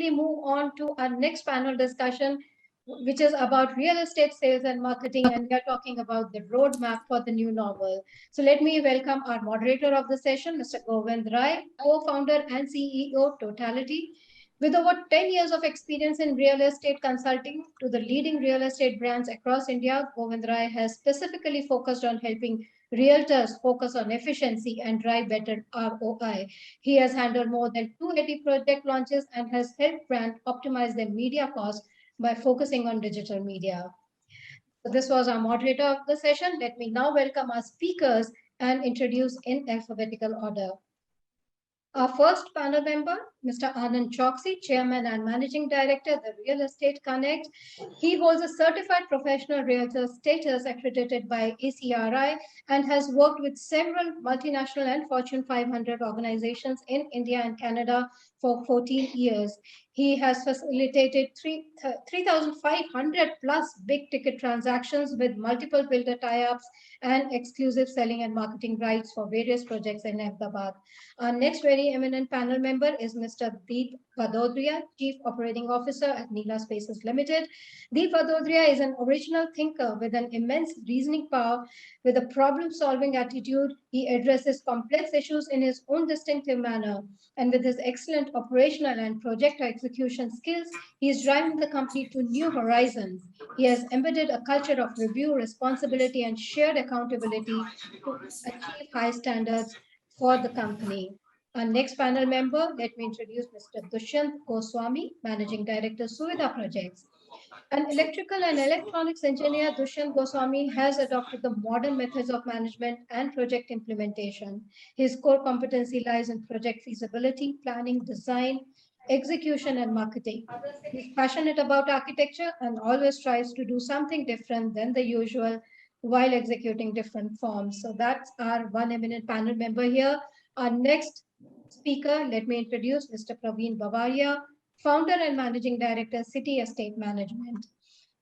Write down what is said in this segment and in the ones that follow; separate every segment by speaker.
Speaker 1: quickly move on to our next panel discussion, which is about real estate sales and marketing, and we are talking about the roadmap for the new normal. So let me welcome our moderator of the session, Mr. Govind Rai, co-founder and CEO, Totality. With over 10 years of experience in real estate consulting to the leading real estate brands across India, Govind Rai has specifically focused on helping realtors focus on efficiency and drive better ROI. He has handled more than 280 project launches and has helped brands optimize their media costs by focusing on digital media. So this was our moderator of the session. Let me now welcome our speakers and introduce in alphabetical order. Our first panel member, Mr. Anand Choksi, Chairman and Managing Director, the Real Estate Connect. He holds a certified professional realtor status accredited by ACRI and has worked with several multinational and Fortune 500 organizations in India and Canada for 14 years. He has facilitated 3,500 plus big ticket transactions with multiple builder tie-ups and exclusive selling and marketing rights for various projects in Ahmedabad. Our next very eminent panel member is Mr. Deep Vadodria, Chief Operating Officer at Neela Spaces Limited. Deep Vadodria is an original thinker with an immense reasoning power. With a problem-solving attitude, he addresses complex issues in his own distinctive manner. And with his excellent operational and project execution skills, he is driving the company to new horizons. He has embedded a culture of review, responsibility, and shared accountability to achieve high standards for the company. Our next panel member, let me introduce Mr. Dushyant Goswami, Managing Director, Suvidha Projects. An electrical and electronics engineer, Dushyant Goswami has adopted the modern methods of management and project implementation. His core competency lies in project feasibility, planning, design, execution, and marketing. He's passionate about architecture and always tries to do something different than the usual while executing different forms. So that's our one eminent panel member here. Our next speaker, let me introduce Mr. Praveen Bavaria, Founder and Managing Director, City Estate Management.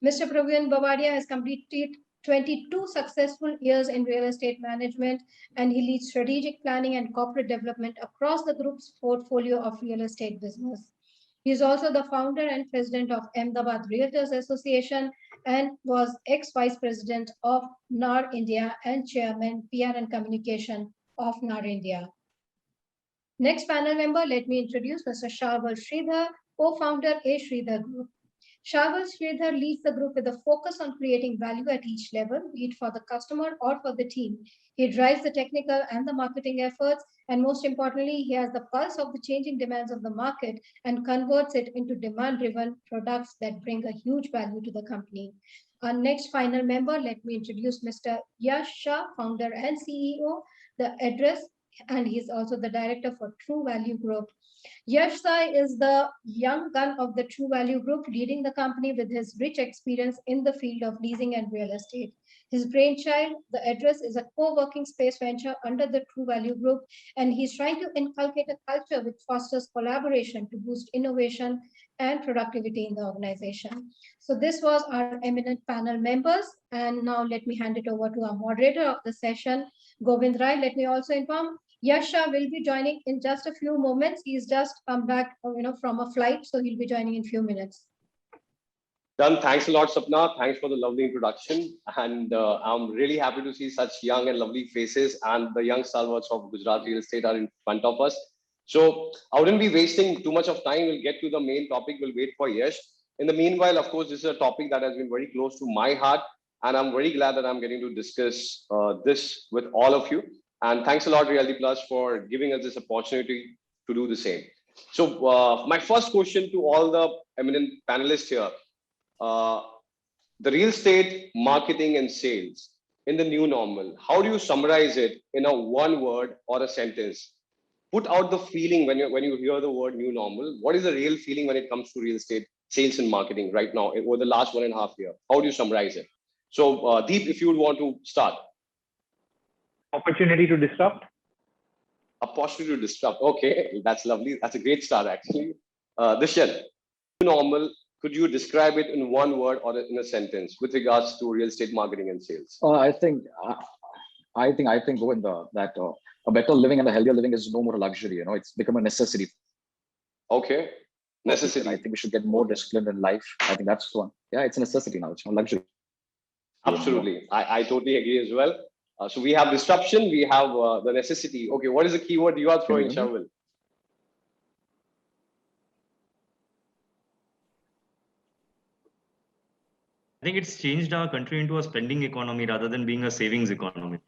Speaker 1: Mr. Praveen Bavaria has completed 22 successful years in real estate management, and he leads strategic planning and corporate development across the group's portfolio of real estate business. He is also the founder and president of Ahmedabad Realtors Association and was ex-vice president of NAR India and chairman PR and communication of NAR India. Next panel member, let me introduce Mr. Sharwal Sridhar, co-founder A Sridhar Group. Sharwal Sridhar leads the group with a focus on creating value at each level, be it for the customer or for the team. He drives the technical and the marketing efforts, and most importantly, he has the pulse of the changing demands of the market and converts it into demand-driven products that bring a huge value to the company. Our next final member, let me introduce Mr. Yash Shah, founder and CEO, the address, and he's also the director for True Value Group. Yash Sai is the young gun of the True Value Group, leading the company with his rich experience in the field of leasing and real estate. His brainchild, The Address, is a co-working space venture under the True Value Group, and he's trying to inculcate a culture which fosters collaboration to boost innovation and productivity in the organization. So this was our eminent panel members, and now let me hand it over to our moderator of the session, Govind Rai. Let me also inform Yasha will be joining in just a few moments. He's just come back, from a flight, so he'll be joining in a few minutes.
Speaker 2: Done. Thanks a lot, Sapna. Thanks for the lovely introduction. And I'm really happy to see such young and lovely faces, and the young stalwarts of Gujarat real estate are in front of us. So I wouldn't be wasting too much of time. We'll get to the main topic. We'll wait for Yash. In the meanwhile, of course, this is a topic that has been very close to my heart, and I'm very glad that I'm getting to discuss this with all of you. And thanks a lot, Realty Plus, for giving us this opportunity to do the same. So my first question to all the eminent panelists here, the real estate marketing and sales in the new normal, how do you summarize it in a one word or a sentence? Put out the feeling when you hear the word new normal. What is the real feeling when it comes to real estate sales and marketing right now over the last 1.5 years? How do you summarize it? So Deep, if you would want to start.
Speaker 3: Opportunity to disrupt.
Speaker 2: Opportunity to disrupt. Okay, that's lovely. That's a great start, actually. Dushyant, new normal. Could you describe it in one word or in a sentence with regards to real estate marketing and sales?
Speaker 4: I think, Govind, that a better living and a healthier living is no more a luxury. It's become a necessity.
Speaker 2: Okay. Necessity.
Speaker 4: I think we should get more disciplined in life. I think that's one. Yeah, it's a necessity now. It's not luxury.
Speaker 2: Absolutely. I totally agree as well. So we have disruption, we have the necessity. Okay, what is the keyword you are throwing, Sharvil?
Speaker 3: I think it's changed our country into a spending economy rather than being a savings economy.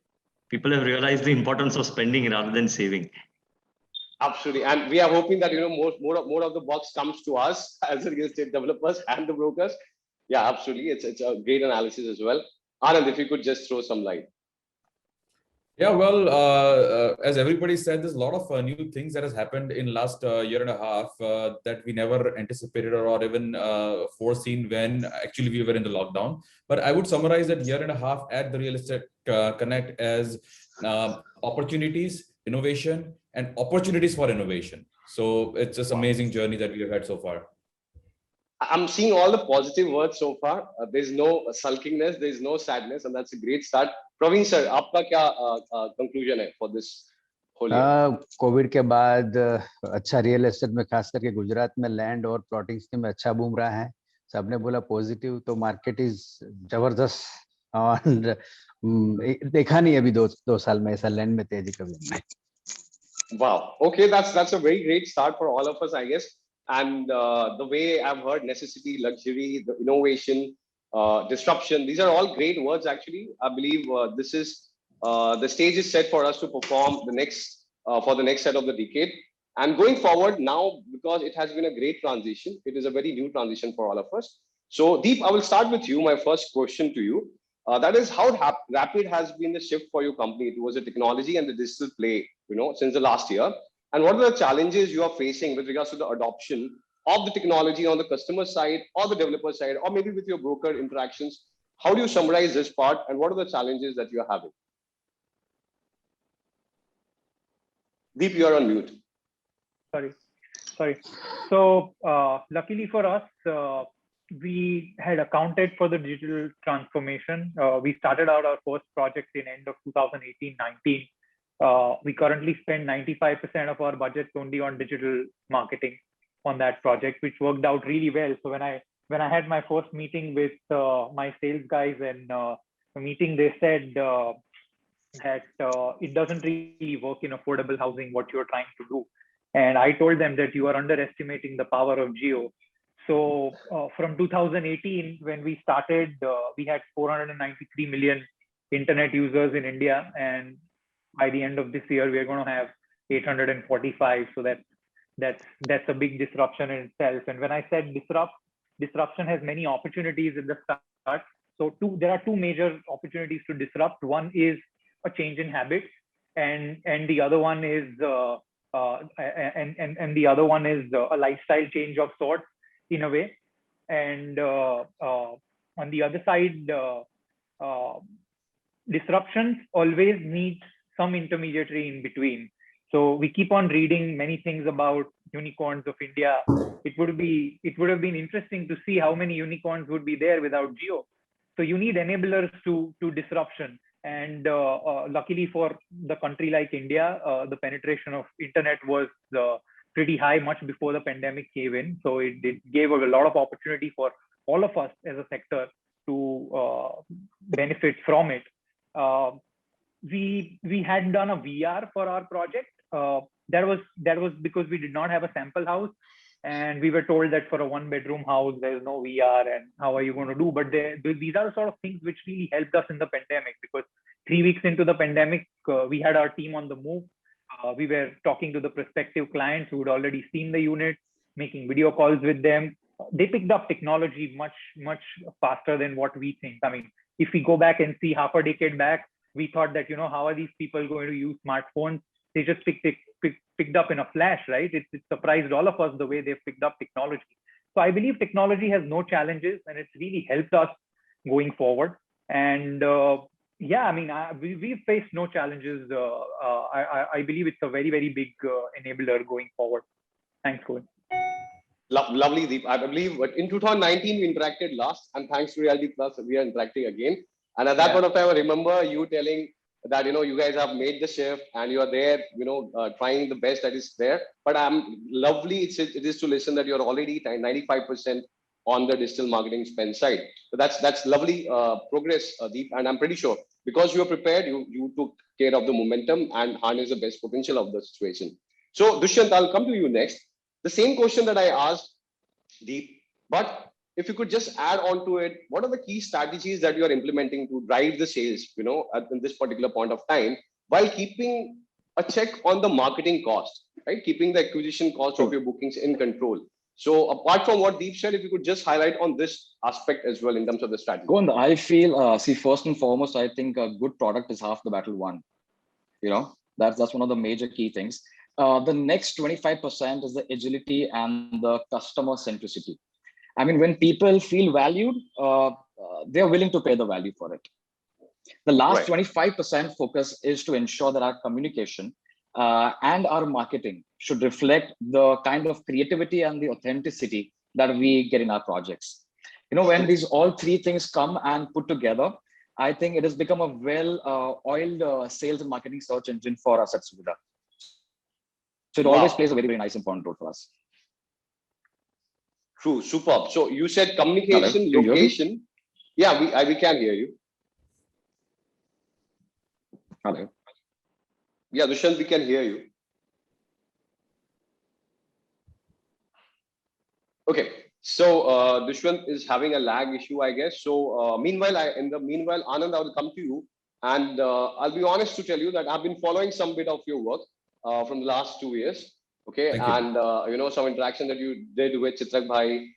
Speaker 3: People have realized the importance of spending rather than saving.
Speaker 2: Absolutely, and we are hoping that more of the box comes to us as the real estate developers and the brokers. Yeah, absolutely, it's a great analysis as well. Anand, if you could just throw some light.
Speaker 5: Yeah, well, as everybody said, there's a lot of new things that has happened in last year and a half that we never anticipated or even foreseen when actually we were in the lockdown. But I would summarize that year and a half at the Real Estate Connect as opportunities, innovation, and opportunities for innovation. So it's just amazing journey that we have had so far.
Speaker 2: I'm seeing all the positive words so far. There's no sulkiness, there's no sadness, and that's a great start. Praveen sir, आपका क्या conclusion है for this whole year?
Speaker 6: Covid के बाद अच्छा real estate में खास करके गुजरात में लैंड और प्लॉटिंग्स में अच्छा बूम रहा है. सबने बोला पॉजिटिव, तो मार्केट इज जबरदस्त और देखा नहीं अभी दो साल में ऐसा लैंड में तेजी कभी नहीं.
Speaker 2: Wow. Okay, that's a very great start for all of us, I guess. And the way I've heard necessity, luxury, the innovation, disruption, these are all great words. Actually, I believe this is the stage is set for us to perform the next for the next set of the decade. And going forward now, because it has been a great transition, it is a very new transition for all of us. So Deep, I will start with you. My first question to you, that is how rapid has been the shift for your company towards the technology and the digital play, since the last year. And what are the challenges you are facing with regards to the adoption of the technology on the customer side or the developer side, or maybe with your broker interactions? How do you summarize this part, and what are the challenges that you are having? Deep, you are on mute.
Speaker 7: Sorry. So luckily for us, we had accounted for the digital transformation. We started out our first project in end of 2018-19. We currently spend 95% of our budget only on digital marketing on that project, which worked out really well. So when I had my first meeting with my sales guys and the meeting, they said that it doesn't really work in affordable housing, what you're trying to do. And I told them that you are underestimating the power of Jio. So from 2018, when we started, we had 493 million internet users in India. And by the end of this year, we are going to have 845. So that's a big disruption in itself. And when I said disruption has many opportunities at the start. So there are two major opportunities to disrupt. One is a change in habits, and the other one is a lifestyle change of sorts in a way. And on the other side, disruptions always need some intermediary in between. So we keep on reading many things about unicorns of India. It would have been interesting to see how many unicorns would be there without Jio. So you need enablers to disruption. And luckily for the country like India, the penetration of internet was pretty high much before the pandemic came in. So it gave a lot of opportunity for all of us as a sector to benefit from it. We had done a VR for our project. That was because we did not have a sample house, and we were told that for a one-bedroom house there's no VR, and how are you going to do? But these are the sort of things which really helped us in the pandemic, because 3 weeks into the pandemic, we had our team on the move. We were talking to the prospective clients who had already seen the unit, making video calls with them. They picked up technology much faster than what we think. I mean, if we go back and see half a decade back, we thought that, how are these people going to use smartphones? They just picked up in a flash, right? It surprised all of us the way they've picked up technology. So I believe technology has no challenges, and it's really helped us going forward. And yeah, I mean, we've faced no challenges. I believe it's a very, very big enabler going forward. Thanks, Govind.
Speaker 2: Lovely, Deep. I believe in 2019 we interacted last, and thanks to Reality Plus, we are interacting again. And at that point of time, I remember you telling that, you guys have made the shift and you are there, trying the best that is there. But it is to listen that you're already 95% on the digital marketing spend side. So that's lovely progress, Deep. And I'm pretty sure because you are prepared, you took care of the momentum and harness the best potential of the situation. So Dushyant, I'll come to you next. The same question that I asked Deep, but if you could just add on to it, what are the key strategies that you are implementing to drive the sales, at this particular point of time, while keeping a check on the marketing cost, right? Keeping the acquisition cost of your bookings in control. So apart from what Deep said, if you could just highlight on this aspect as well in terms of the strategy.
Speaker 4: Govind, I feel, see, first and foremost, I think a good product is half the battle won. That's one of the major key things. The next 25% is the agility and the customer centricity. I mean, when people feel valued, they're willing to pay the value for it. The last 25% focus is to ensure that our communication and our marketing should reflect the kind of creativity and the authenticity that we get in our projects. When these all three things come and put together, I think it has become a well-oiled sales and marketing search engine for us at Suvidha. So it always plays a very, very nice important role for us.
Speaker 2: True, superb. So you said communication, location. Yeah, we can hear you.
Speaker 4: Hello.
Speaker 2: Yeah, Dushyant, we can hear you. Okay, so Dushyant is having a lag issue, I guess. So meanwhile, Anand, I will come to you, and I'll be honest to tell you that I've been following some bit of your work from the last 2 years. Okay, and some interaction that you did with Chitrak Bhai,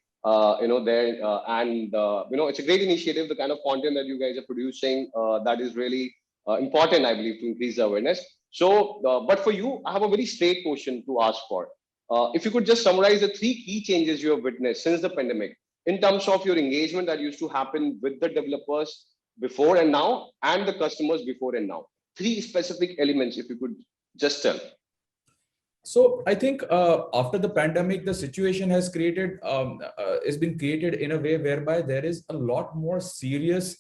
Speaker 2: it's a great initiative. The kind of content that you guys are producing, that is really important, I believe, to increase the awareness. So, but for you, I have a very straight question to ask for. If you could just summarize the 3 key changes you have witnessed since the pandemic in terms of your engagement that used to happen with the developers before and now, and the customers before and now. 3 specific elements, if you could just tell.
Speaker 5: So I think after the pandemic, the situation has been created in a way whereby there is a lot more serious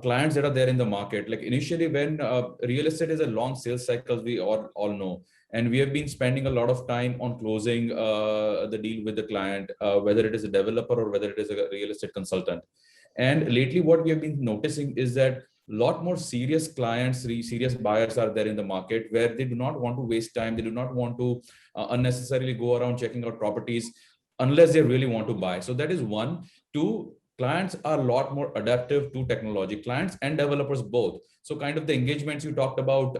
Speaker 5: clients that are there in the market. Like initially, when real estate is a long sales cycle, we all know, and we have been spending a lot of time on closing the deal with the client, whether it is a developer or whether it is a real estate consultant. And lately, what we have been noticing is that a lot more serious clients, serious buyers are there in the market where they do not want to waste time. They do not want to unnecessarily go around checking out properties unless they really want to buy. So that is 1. 2, clients are a lot more adaptive to technology, clients and developers both. So kind of the engagements you talked about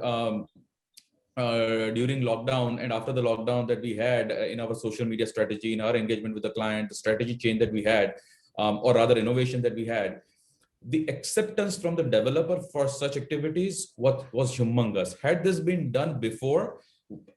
Speaker 5: during lockdown and after the lockdown that we had in our social media strategy, in our engagement with the client, the strategy change that we had, or rather innovation that we had, the acceptance from the developer for such activities was humongous. Had this been done before,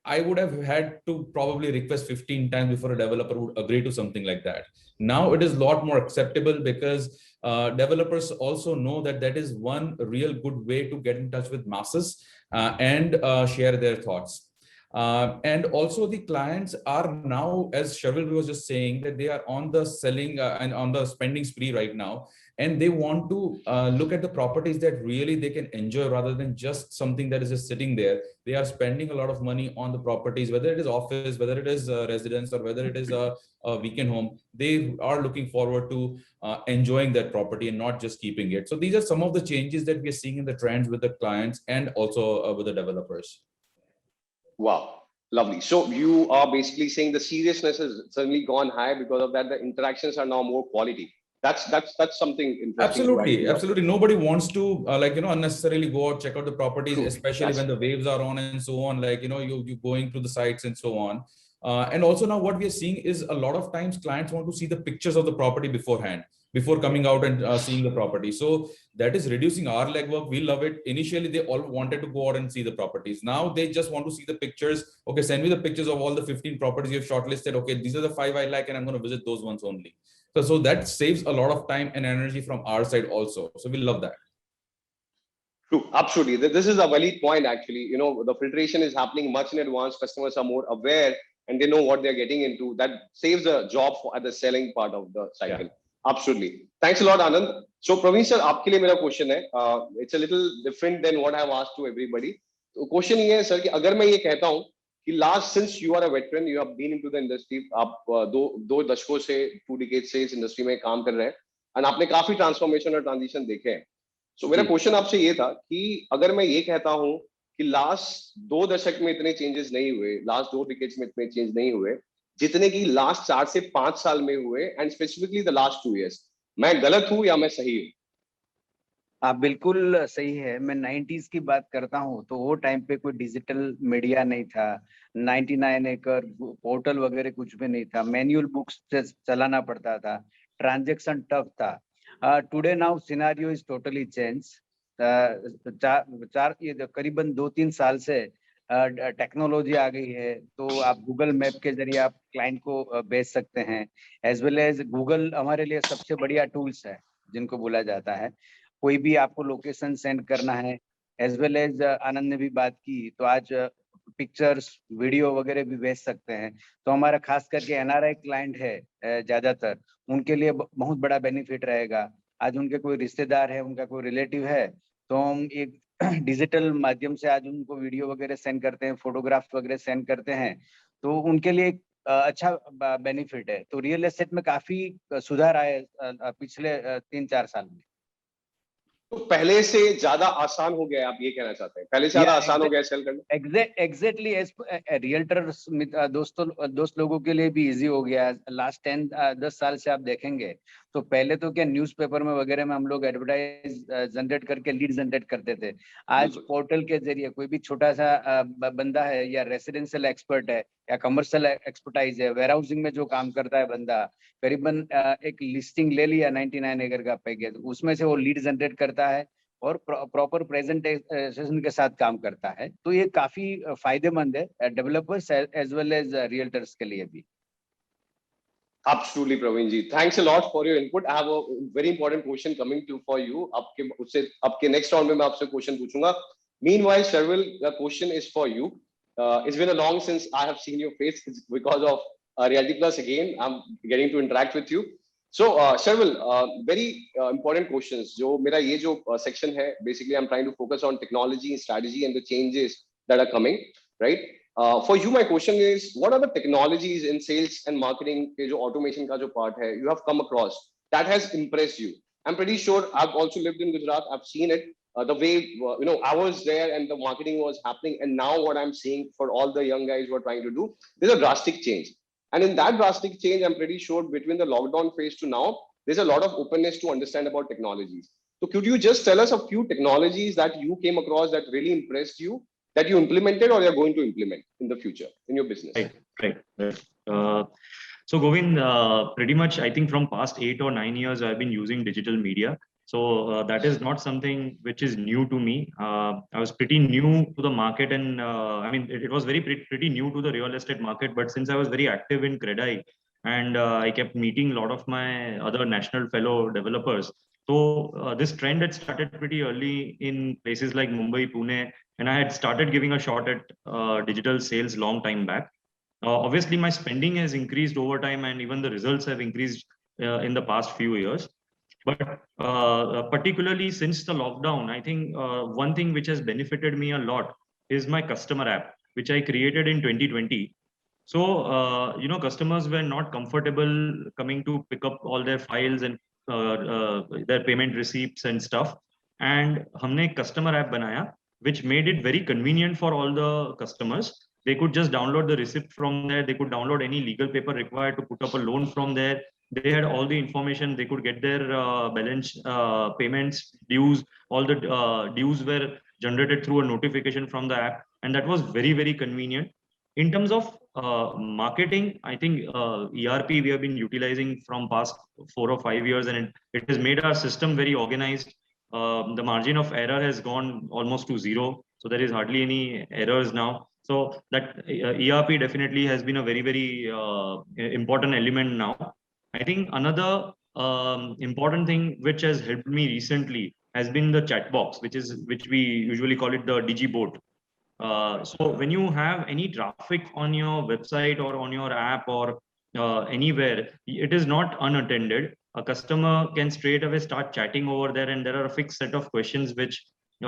Speaker 5: I would have had to probably request 15 times before a developer would agree to something like that. Now it is a lot more acceptable because developers also know that that is one real good way to get in touch with masses and share their thoughts. And also the clients are now, as Sharvil was just saying, that they are on the selling and on the spending spree right now. And they want to look at the properties that really they can enjoy rather than just something that is just sitting there. They are spending a lot of money on the properties, whether it is office, whether it is residence, or whether it is a weekend home. They are looking forward to enjoying that property and not just keeping it. So these are some of the changes that we are seeing in the trends with the clients and also with the developers.
Speaker 2: Wow, lovely. So you are basically saying the seriousness has suddenly gone high because of that. The interactions are now more quality. That's something interesting.
Speaker 5: Absolutely. Nobody wants to unnecessarily go out, check out the properties, especially when the waves are on and so on. You going to the sites and so on. And also now what we are seeing is a lot of times clients want to see the pictures of the property beforehand, before coming out and seeing the property. So that is reducing our legwork. We love it. Initially, they all wanted to go out and see the properties. Now they just want to see the pictures. Okay, send me the pictures of all the 15 properties you've shortlisted. Okay, these are the 5 I like, and I'm going to visit those ones only. So that saves a lot of time and energy from our side also. So we love that.
Speaker 2: True, absolutely. This is a valid point, actually. The filtration is happening much in advance. Customers are more aware and they know what they're getting into. That saves a job at the selling part of the cycle. Absolutely. Thanks a lot, Anand. So, Praveen sir, आपके लिए मेरा question है. It's a little different than what I have asked to everybody. तो question ये है sir कि अगर मैं ये कहता हूँ कि last since you are a veteran, you have been into the industry, आप दो दशकों से 2 decades से इस इंडस्ट्री में काम कर रहे हैं, और आपने काफी ट्रांसफॉर्मेशन और ट्रांजिशन देखे हैं. सो मेरा क्वेश्चन आपसे ये था कि अगर मैं ये कहता हूँ कि लास्ट 2 दशक में इतने चेंजेस नहीं हुए, लास्ट 2 decades में इतने चेंज नहीं हुए जितने की लास्ट 4 से 5 साल में हुए, and specifically the last 2 years, मैं गलत हूं या मैं सही हूं?
Speaker 6: आप बिल्कुल सही है. मैं 90s की बात करता हूँ तो वो टाइम पे कोई डिजिटल मीडिया नहीं था, 99 एकड़ पोर्टल वगैरह कुछ भी नहीं था, मैनुअल बुक्स चलाना पड़ता था, ट्रांजैक्शन टफ था. Today now scenario is totally change. ये करीबन 2-3 साल से टेक्नोलॉजी आ गई है, तो आप गूगल मैप के जरिए आप क्लाइंट को भेज सकते हैं. एज वेल एज गूगल हमारे लिए सबसे बढ़िया टूल्स है जिनको बोला जाता है. कोई भी आपको लोकेशन सेंड करना है, एज वेल एज आनंद ने भी बात की, तो आज पिक्चर्स वीडियो वगैरह भी भेज सकते हैं. तो हमारा खास करके एनआरआई क्लाइंट है ज्यादातर, उनके लिए बहुत बड़ा बेनिफिट रहेगा. आज उनके कोई रिश्तेदार है, उनका कोई रिलेटिव है, तो हम एक डिजिटल माध्यम से आज उनको वीडियो वगैरह सेंड करते हैं, फोटोग्राफ्स वगैरह सेंड करते हैं, तो उनके लिए एक अच्छा बेनिफिट है. तो रियल एस्टेट में काफी सुधार आए पिछले 3-4 साल में.
Speaker 2: तो पहले से ज्यादा आसान हो गया है, आप ये कहना चाहते हैं? पहले से ज्यादा आसान हो गया सेल करना?
Speaker 6: एग्जैक्टली. रियल्टर दोस्त लोगों के लिए भी इजी हो गया. लास्ट 10 साल से आप देखेंगे तो पहले तो क्या न्यूज़पेपर में वगैरह में हम लोग एडवर्टाइज जनरेट करके लीड जनरेट करते थे. आज पोर्टल के जरिए कोई भी छोटा सा बंदा है, या रेसिडेंशियल एक्सपर्ट है, या कमर्शियल एक्सपर्टाइज है, वेयर हाउसिंग में जो काम करता है बंदा, करीबन एक लिस्टिंग ले लिया 99 एकड़ का पैकेज, उसमें से वो लीड जनरेट करता है और प्रॉपर प्रेजेंटेशन के साथ काम करता है. तो ये काफी फायदेमंद है developers as well as realtors के लिए भी.
Speaker 2: Absolutely, Praveen ji. Thanks a lot for your input. I have a very important question coming to for you. आपके next round में मैं आपसे question पूछूंगा. Meanwhile, Sharvil, the question is for you. It's been a long since I have seen your face. It's because of Reality Plus again. I'm getting to interact with you. So, Sharvil, very important questions. जो मेरा ये जो section है, basically I'm trying to focus on technology, strategy, and the changes that are coming, right? For you, my question is, what are the technologies in sales and marketing के जो automation का जो part है, you have come across that has impressed you? I'm pretty sure I've also lived in Gujarat. I've seen it. The way I was there and the marketing was happening, and now what I'm seeing for all the young guys who are trying to do, there's a drastic change. And in that drastic change, I'm pretty sure between the lockdown phase to now, there's a lot of openness to understand about technologies. So could you just tell us a few technologies that you came across that really impressed you, that you implemented or you're going to implement in the future in your business?
Speaker 3: Right. So Govind, pretty much, I think from past 8 or 9 years, I've been using digital media. So that is not something which is new to me. I was pretty new to the market, and I mean, it was pretty new to the real estate market. But since I was very active in Credai, and I kept meeting a lot of my other national fellow developers, so this trend had started pretty early in places like Mumbai, Pune, and I had started giving a shot at digital sales long time back. Obviously, my spending has increased over time, and even the results have increased in the past few years. But particularly since the lockdown, I think one thing which has benefited me a lot is my customer app, which I created in 2020. So, customers were not comfortable coming to pick up all their files and their payment receipts and stuff. And हमने एक customer app बनाया, which made it very convenient for all the customers. They could just download the receipt from there. They could download any legal paper required to put up a loan from there. They had all the information. They could get their balance payments, dues. All the dues were generated through a notification from the app. And that was very, very convenient. In terms of marketing, I think ERP we have been utilizing from past 4 or 5 years, and it has made our system very organized. The margin of error has gone almost to zero. So there is hardly any errors now. So that ERP definitely has been a very, very important element now. I think another important thing which has helped me recently has been the chat box, which we usually call it the DigiBot. So when you have any traffic on your website or on your app or anywhere, it is not unattended. a customer can straight away start chatting over there, and there are a fixed set of questions which the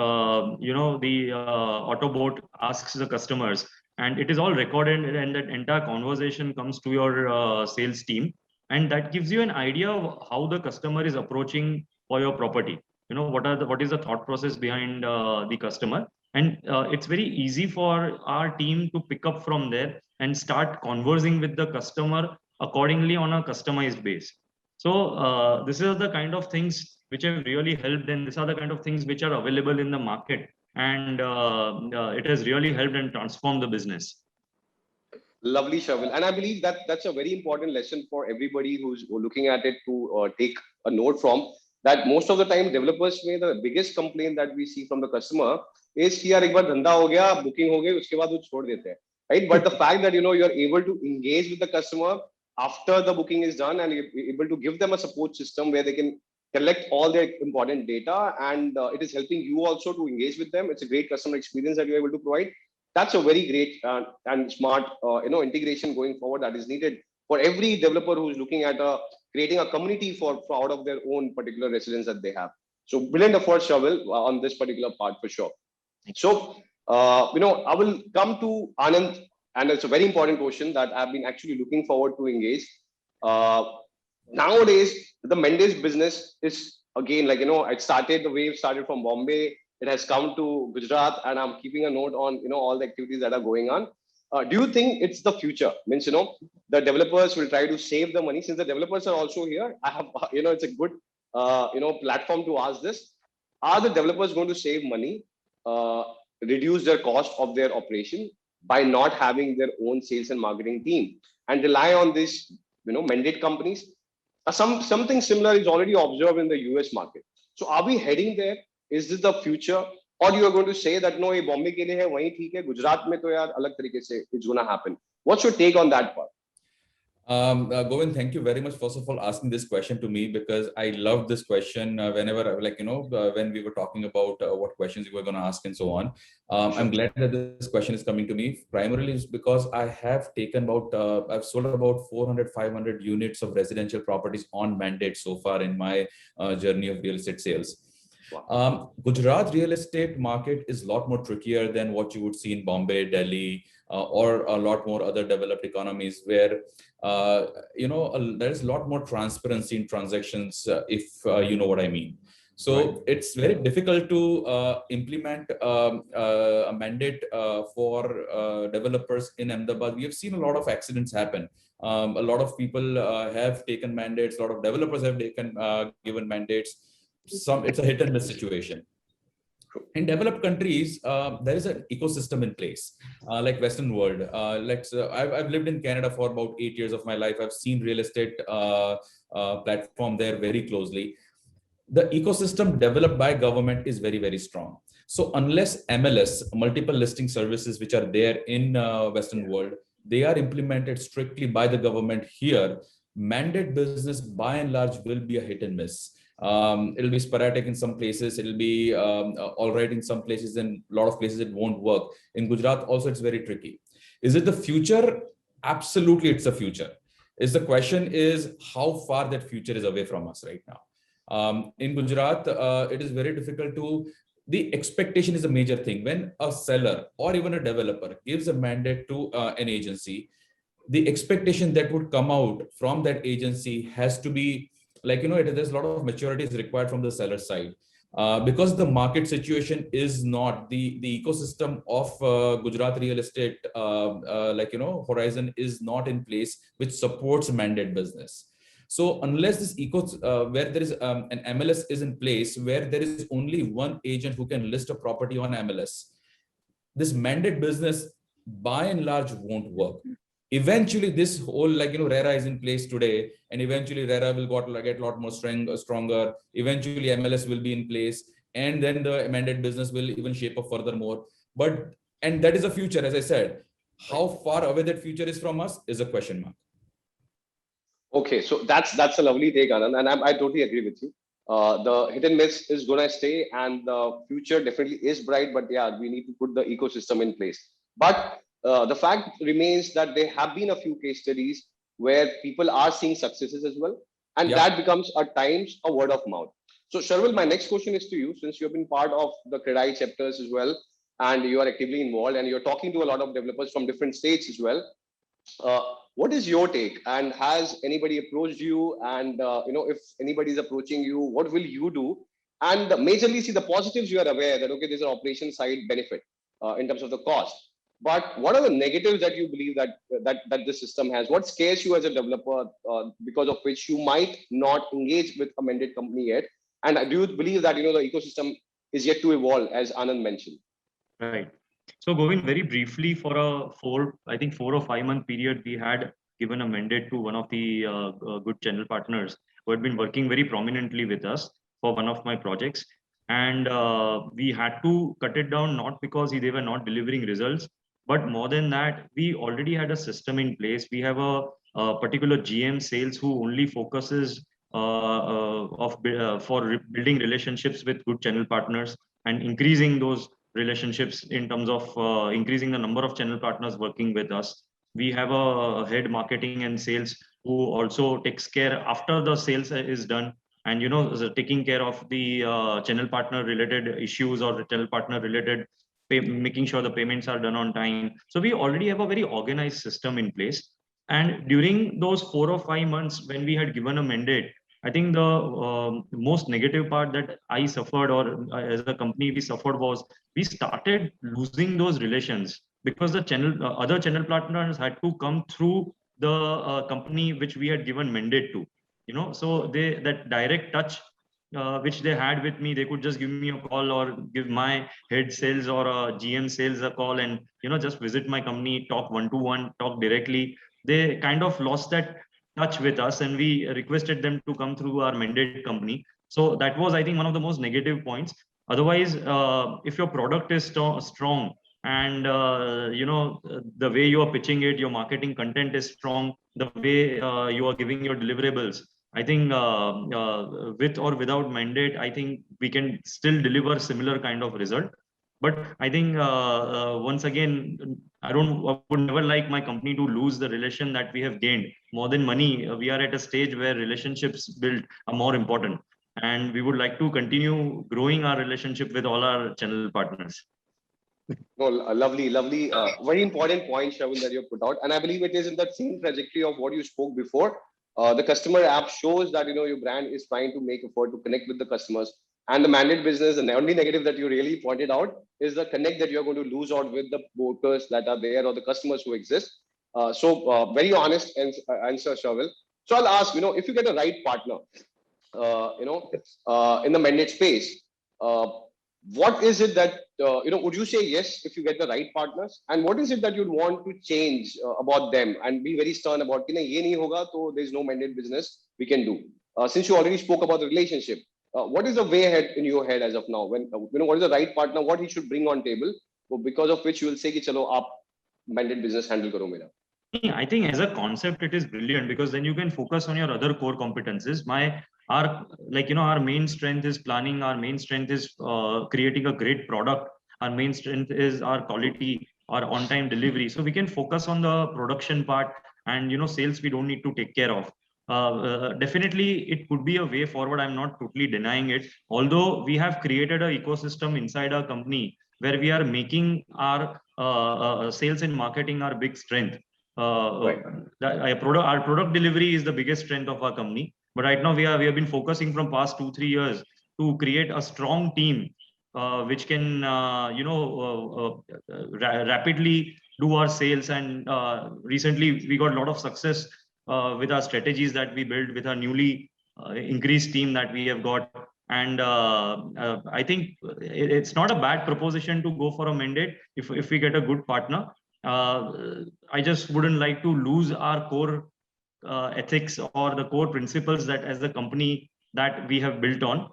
Speaker 3: Autobot asks the customers, and it is all recorded, and that entire conversation comes to your sales team, and that gives you an idea of how the customer is approaching for your property. What is the thought process behind the customer, and it's very easy for our team to pick up from there and start conversing with the customer accordingly on a customized base. So this is the kind of things which have really helped, and these are the kind of things which are available in the market, and it has really helped and transformed the business.
Speaker 2: Lovely, Sharvil. And I believe that that's a very important lesson for everybody who's looking at it to take a note from, that most of the time developers may, the biggest complaint that we see from the customer is कि यार एक बार धंधा हो गया, booking हो गई, उसके बाद वो छोड़ देते हैं, right? But the fact that you're able to engage with the customer after the booking is done, and you're able to give them a support system where they can collect all their important data, and it is helping you also to engage with them. It's a great customer experience that you're able to provide. That's a very great and smart integration going forward that is needed for every developer who's looking at creating a community for out of their own particular residence that they have. So brilliant effort, Sharvil, on this particular part for sure. So I will come to Anand, and it's a very important question that I've been actually looking forward to engage. Nowadays, the Mendes business is again, the wave started from Bombay. It has come to Gujarat, and I'm keeping a note on all the activities that are going on. Do you think it's the future? Means the developers will try to save the money, since the developers are also here. I have it's a good platform to ask this. Are the developers going to save money, reduce their cost of their operation by not having their own sales and marketing team, and rely on these mandate companies? Something similar is already observed in the US market. So are we heading there? Is this the future, or you are going to say that no, ये Bombay के लिए है, वहीं ठीक है, गुजरात में तो यार अलग तरीके से it's going to happen? What's your take on that part?
Speaker 5: Govind, thank you very much, first of all, asking this question to me, because I love this question whenever, when we were talking about what questions you were going to ask and so on. I'm glad that this question is coming to me. Primarily is because I have taken I've sold about 400, 500 units of residential properties on mandate so far in my journey of real estate sales. Gujarat real estate market is a lot more trickier than what you would see in Bombay, Delhi, or a lot more other developed economies, where there is a lot more transparency in transactions, if you know what I mean. So right. It's very difficult to implement a mandate for developers in Ahmedabad. We have seen a lot of accidents happen. A lot of people have taken mandates. A lot of developers have taken given mandates. It's a hit and miss situation. In developed countries, there is an ecosystem in place, like Western world. I've lived in Canada for about 8 years of my life. I've seen real estate platform there very closely. The ecosystem developed by government is very, very strong. So unless MLS, multiple listing services, which are there in Western world, they are implemented strictly by the government here, mandate business by and large will be a hit and miss. It'll be sporadic in some places. It'll be all right in some places, and a lot of places it won't work. In Gujarat also, it's very tricky. Is it the future? Absolutely, it's the future. The question is how far that future is away from us right now. In Gujarat, it is very difficult to, the expectation is a major thing. When a seller or even a developer gives a mandate to an agency, the expectation that would come out from that agency has to be there's a lot of maturity is required from the seller side, because the market situation is not the ecosystem of Gujarat real estate, horizon is not in place, which supports mandate business. So unless this where there is an MLS is in place, where there is only one agent who can list a property on MLS, this mandate business by and large won't work. Eventually, this whole RERA is in place today, and eventually RERA will get a lot more stronger. Eventually, MLS will be in place, and then the mandate business will even shape up furthermore. And that is the future, as I said. How far away that future is from us is a question mark.
Speaker 2: Okay, so that's a lovely take, Anand, and I totally agree with you. The hit and miss is going to stay, and the future definitely is bright. But yeah, we need to put the ecosystem in place. But the fact remains that there have been a few case studies where people are seeing successes as well. and
Speaker 5: Yeah.
Speaker 2: that becomes at times a word of mouth. So Sharvil, my next question is to you, since you've been part of the CREDAI chapters as well, and you are actively involved, and you're talking to a lot of developers from different states as well. What is your take, and has anybody approached you? And if anybody is approaching you, what will you do? And majorly, see, the positives, you are aware that okay, there's an operation side benefit in terms of the cost. But what are the negatives that you believe that this system has? What scares you as a developer, because of which you might not engage with a mandate company yet? And do you believe that the ecosystem is yet to evolve, as Anand mentioned?
Speaker 3: Right. So going very briefly, for a 4 or 5 month period, we had given a mandate to one of the good channel partners who had been working very prominently with us for one of my projects. And we had to cut it down, not because they were not delivering results, but more than that, we already had a system in place. We have a particular GM sales who only focuses for building relationships with good channel partners and increasing those relationships in terms of increasing the number of channel partners working with us. We have a head marketing and sales who also takes care after the sales is done, and taking care of the channel partner related issues or channel partner related making sure the payments are done on time. So we already have a very organized system in place. And during those 4 or 5 months when we had given a mandate, I think the most negative part that I suffered, or as a company we suffered, was we started losing those relations because the other channel partners had to come through the company which we had given mandate to. So that direct touch which they had with me, they could just give me a call or give my head sales or a GM sales a call and just visit my company, talk one-to-one, talk directly. They kind of lost that touch with us, and we requested them to come through our mandate company. So that was, I think, one of the most negative points. Otherwise, if your product is strong and the way you are pitching it, your marketing content is strong, the way you are giving your deliverables, I think with or without mandate, I think we can still deliver similar kind of result. But I think once again, I would never like my company to lose the relation that we have gained. More than money, we are at a stage where relationships built are more important. And we would like to continue growing our relationship with all our channel partners.
Speaker 2: No, lovely. Very important point, Sharvil, that you put out. And I believe it is in that same trajectory of what you spoke before. The customer app shows that your brand is trying to make effort to connect with the customers. And the mandate business, and the only negative that you really pointed out is the connect that you're going to lose out with the brokers that are there or the customers who exist. So very honest answer, Sharvil. So I'll ask, if you get a right partner, in the mandate space, what is it that, would you say yes if you get the right partners? And what is it that you'd want to change about them and be very stern about, ye nahi hoga, so there's no mandate business we can do? Since you already spoke about the relationship, what is the way ahead in your head as of now? When what is the right partner? What he should bring on table, because of which you will say, "Ki chalo, aap mandate business handle karo mera."
Speaker 3: I think as a concept, it is brilliant because then you can focus on your other core competences. Our main strength is planning. Our main strength is creating a great product. Our main strength is our quality, our on-time delivery. So we can focus on the production part, and sales we don't need to take care of. Definitely, it could be a way forward. I'm not totally denying it. Although we have created an ecosystem inside our company where we are making our sales and marketing our big strength.
Speaker 2: Right.
Speaker 3: Our product delivery is the biggest strength of our company. But right now we have been focusing from past 2-3 years to create a strong team which can rapidly do our sales. And recently we got a lot of success with our strategies that we built with our newly increased team that we have got. And I think it's not a bad proposition to go for a mandate if we get a good partner. I just wouldn't like to lose our core ethics or the core principles that as a company that we have built on.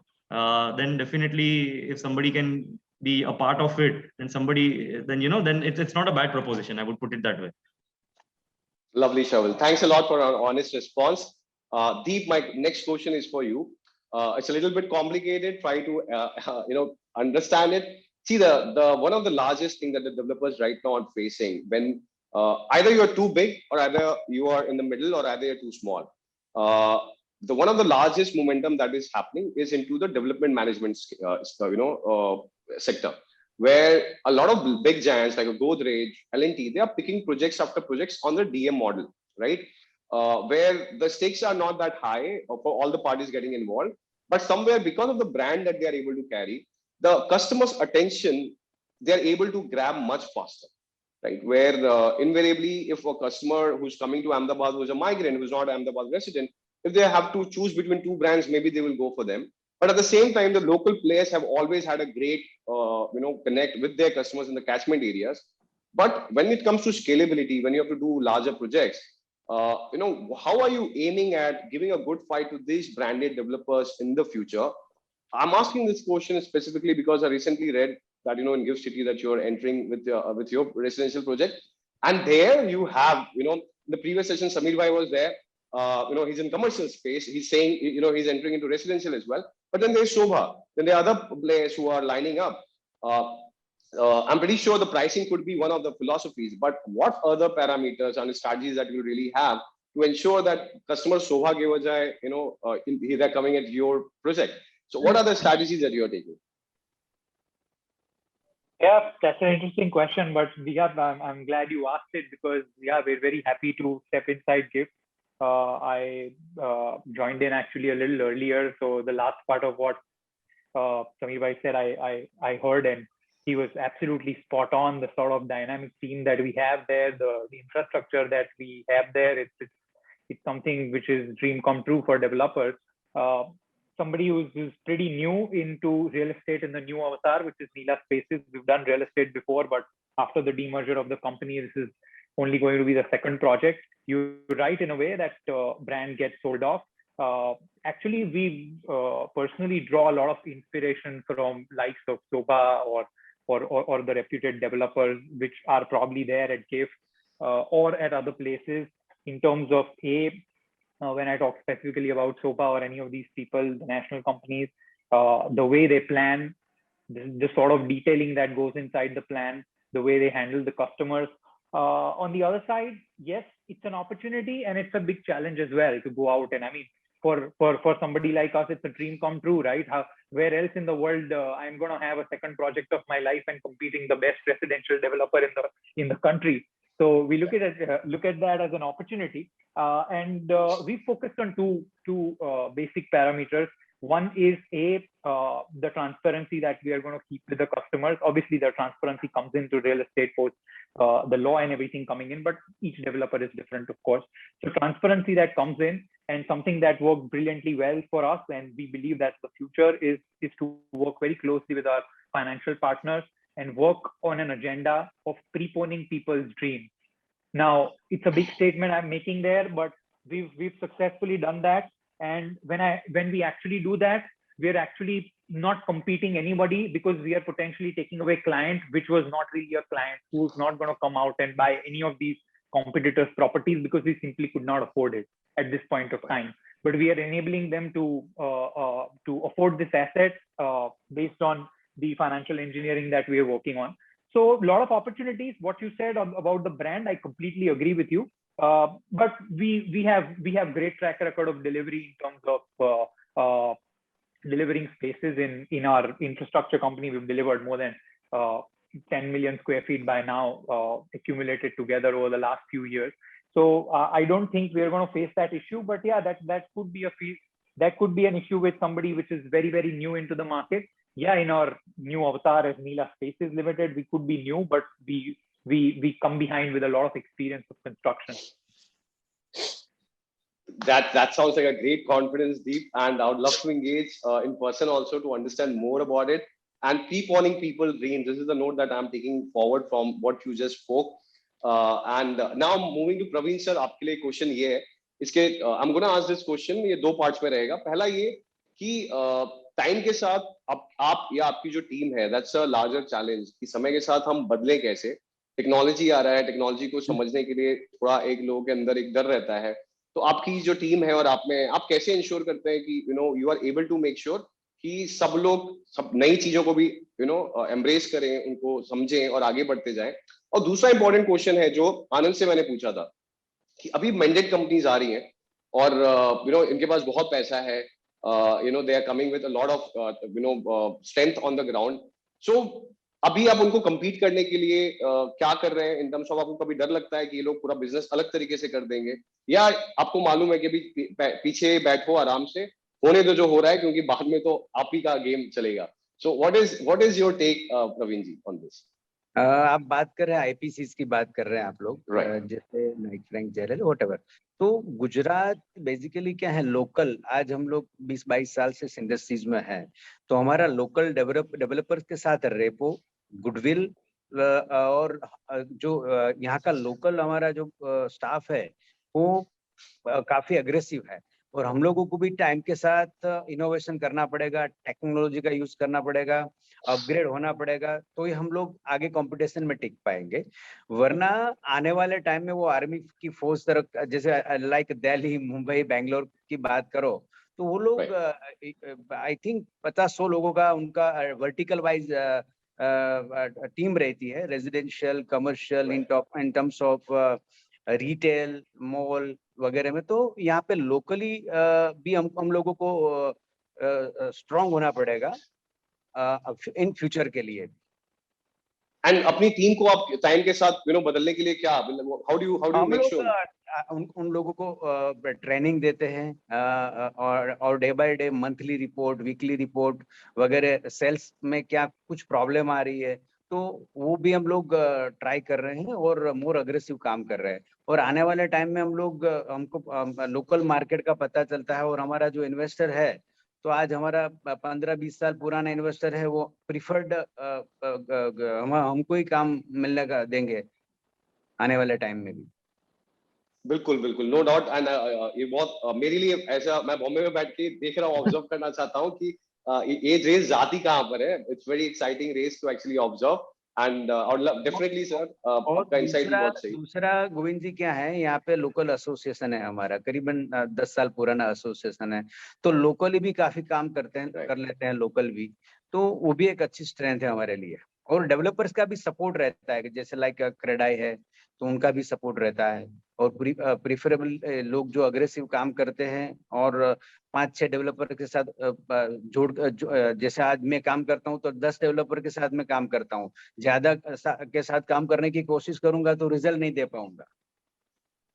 Speaker 3: Then definitely, if somebody can be a part of it, then it's not a bad proposition. I would put it that way.
Speaker 2: Lovely, Sharvil. Thanks a lot for an honest response. Deep, my next question is for you. It's a little bit complicated. Try to understand it. See, the one of the largest thing that the developers right now are facing, when either you're too big or either you are in the middle or either you're too small. one of the largest momentum that is happening is into the development management sector, where a lot of big giants like a Godrej, L&T, they are picking projects after projects on the DM model, right? Where the stakes are not that high for all the parties getting involved, but somewhere because of the brand that they are able to carry, the customer's attention, they are able to grab much faster, right? Where invariably, if a customer who's coming to Ahmedabad, who's a migrant, who's not an Ahmedabad resident, if they have to choose between two brands, maybe they will go for them. But at the same time, the local players have always had a great, connect with their customers in the catchment areas. But when it comes to scalability, when you have to do larger projects, how are you aiming at giving a good fight to these branded developers in the future? I'm asking this question specifically because I recently read that, in Gift City that you're entering with your residential project. And there you have, the previous session, Samir Bhai was there. He's in commercial space. He's saying, he's entering into residential as well. But then there's Shobha. Then there are other players who are lining up. I'm pretty sure the pricing could be one of the philosophies, but what other parameters and strategies that you really have to ensure that customers Shobha ke bajaye, they're coming at your project? So what are the strategies that you're taking?
Speaker 7: Yeah, that's an interesting question, but I'm glad you asked it because we're very happy to step inside GIFT. I joined in actually a little earlier, so the last part of what Samir Bhai said, I heard, and he was absolutely spot on. The sort of dynamic team that we have there, the infrastructure that we have there, it's something which is dream come true for developers. Somebody who's pretty new into real estate in the new avatar, which is Neela Spaces. We've done real estate before, but after the demerger of the company, this is only going to be the second project. You're right in a way that brand gets sold off. Actually, we personally draw a lot of inspiration from likes of Shobha or the reputed developers, which are probably there at GIFT or at other places in terms of when I talk specifically about Shobha or any of these people, the national companies, the way they plan, the sort of detailing that goes inside the plan, the way they handle the customers. On the other side, yes, it's an opportunity and it's a big challenge as well to go out. And I mean, for somebody like us, it's a dream come true, right? Where else in the world I'm going to have a second project of my life and competing the best residential developer in the country? So we look at that as an opportunity, and we focused on two basic parameters. One is the transparency that we are going to keep with the customers. Obviously, the transparency comes into real estate post the law and everything coming in, but each developer is different, of course. So transparency that comes in, and something that worked brilliantly well for us, and we believe that the future is to work very closely with our financial partners and work on an agenda of preponing people's dreams. Now, it's a big statement I'm making there, but we've successfully done that. And when we actually do that, we're actually not competing anybody, because we are potentially taking away client, which was not really a client, who's not going to come out and buy any of these competitors' properties because we simply could not afford it at this point of time. But we are enabling them to afford this asset based on the financial engineering that we are working on. So a lot of opportunities. What you said about the brand, I completely agree with you. But we have great track record of delivery in terms of delivering spaces in our infrastructure company. We've delivered more than 10 million square feet by now, accumulated together over the last few years. So I don't think we're going to face that issue. But yeah, that could be an issue with somebody which is very, very new into the market. Yeah, in our new avatar as Neela Spaces Limited, we could be new, but we come behind with a lot of experience of construction.
Speaker 2: That sounds like a great confidence, Deep, and I would love to engage in person also to understand more about it and prepawning people's dreams. This is the note that I'm taking forward from what you just spoke. And now moving to Praveen sir, आपके लिए question ये है, इसके I'm going to ask this question, ये दो parts में रहेगा. पहला ये कि time के साथ आप या आपकी जो team है, that's a larger challenge कि समय के साथ हम बदले कैसे. टेक्नोलॉजी आ रहा है, टेक्नोलॉजी को समझने के लिए थोड़ा एक लोगों के अंदर एक डर रहता है. तो आपकी जो टीम है और आप कैसे इंश्योर करते हैं कि you are able to make sure कि सब लोग सब नई चीजों को भी एम्ब्रेस करें, उनको समझें और आगे बढ़ते जाएं. और दूसरा इंपॉर्टेंट क्वेश्चन है जो आनंद से मैंने पूछा था कि अभी मैंडेट कंपनीज आ रही हैं और इनके पास बहुत पैसा है, they are coming with a lot of strength on the ground. So अभी आप उनको compete करने के लिए क्या कर रहे हैं इन टर्म्स ऑफ? आपको कभी डर लगता है कि ये लोग पूरा बिजनेस अलग तरीके से कर देंगे, या आपको मालूम है कि अभी पीछे बैठो आराम से, होने दो जो हो रहा है, क्योंकि बाद में तो आप ही का गेम चलेगा? So what is your take, Praveen ji, on this?
Speaker 6: आप बात कर रहे हैं आईपीसीज की बात कर रहे हैं आप लोग,
Speaker 2: Right.
Speaker 6: जैसे नाइट फ्रैंक, जेरल, व्हाटएवर। तो गुजरात बेसिकली क्या है, लोकल। आज हम लोग 20-22 साल से इस इंडस्ट्रीज में हैं, तो हमारा लोकल डेवलपर्स के साथ रेपो, गुडविल और जो यहाँ का लोकल हमारा जो स्टाफ है वो काफी अग्रेसिव है। और हम लोगों को भी टाइम के साथ इनोवेशन करना पड़ेगा, टेक्नोलॉजी का यूज करना पड़ेगा, अपग्रेड होना पड़ेगा, तो ही हम लोग आगे कंपटीशन में टिक पाएंगे। वरना आने वाले टाइम में वो आर्मी की फोर्स तरह, जैसे लाइक दिल्ली, मुंबई, बेंगलोर की बात करो, तो वो लोग आई थिंक 50-100 लोगों का उनका वर्टिकल वाइज टीम रहती है, residential, commercial, in terms of retail, mall वगैरह में। तो यहाँ पे लोकली भी हम लोगों को स्ट्रांग होना पड़ेगा इन फ्यूचर के लिए।
Speaker 2: एंड अपनी टीम को आप टाइम के साथ बदलने के लिए क्या, how do you make sure?
Speaker 6: उन लोगों को ट्रेनिंग देते हैं और day by day monthly report, weekly report वगैरह, सेल्स में क्या कुछ प्रॉब्लम आ रही है तो वो भी हम लोग ट्राई कर रहे हैं और मोर अग्रेसिव काम कर रहे हैं। और आने वाले टाइम में हमको लोकल मार्केट का पता चलता है, और हमारा जो इन्वेस्टर है, तो आज हमारा 15-20 साल पुराना इन्वेस्टर है, वो प्रिफर्ड हमको ही काम मिलने का देंगे आने वाले टाइम में भी।
Speaker 2: बिल्कुल बिल्कुल, नो डाउट। एंड ये बहुत मेरे लिए ऐसा, मैं बॉम्बे में बैठ के देख रहा हूँ, ऑब्जर्व करना चाहता हूँ कि ये रेस जाती कहाँ पर है। It's very exciting race to actually observe. And और डेफिनेटली सर आपका इनसाइट भी बहुत सही।
Speaker 6: दूसरा गोविंद जी क्या है, यहाँ पे लोकल एसोसिएशन है हमारा, करीबन 10 साल पुराना एसोसिएशन है, तो लोकली भी काफी काम करते हैं, कर लेते हैं लोकल भी, तो वो भी एक अच्छी स्ट्रेंथ है हमारे लिए। और डेवलपर्स का भी सपोर्ट रहता है, जैसे लाइक क्रेडाई है तो उनका भी सपोर्ट रहता है। और प्रिफरेबल लोग जो अग्रेसिव काम करते हैं और 5-6 डेवलपर के साथ जैसे आज मैं काम करता हूँ तो 10 डेवलपर के साथ मैं काम करता हूँ, ज्यादा के साथ काम करने की कोशिश करूंगा तो रिजल्ट नहीं दे पाऊंगा।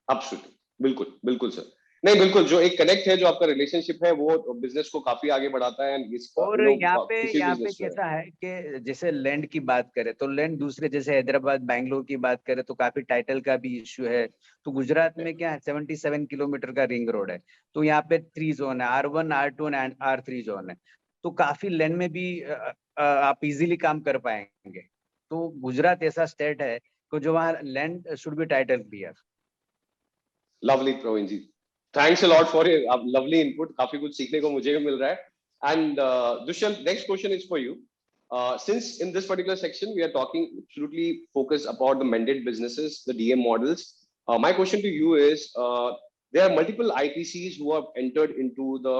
Speaker 2: एब्सोल्युटली, बिल्कुल बिल्कुल सर। नहीं बिल्कुल, जो एक कनेक्ट है, जो आपका रिलेशनशिप है, वो बिजनेस को काफी आगे बढ़ाता है।
Speaker 6: और यहाँ पे कैसा है कि जैसे लैंड की बात करें तो लैंड दूसरे, जैसे हैदराबाद, बैंगलोर की बात करें तो काफी टाइटल का भी इश्यू है। तो गुजरात में क्या है, 77 किलोमीटर का रिंग रोड है, तो यहाँ पे 3 जोन है, R1, R2 and R3 zone है, तो काफी लैंड में भी आप इजीली काम कर पाएंगे। तो गुजरात ऐसा स्टेट है तो जो वहाँ land should be title clear.
Speaker 2: Lovely Praveen ji, thanks a lot for your lovely input. काफी कुछ सीखने को मुझे भी मिल रहा है। And Dushyant, next question is for you. Since in this particular section we are talking absolutely focused about the mandate businesses, the DM models, my question to you is, there are multiple IPCs who have entered into the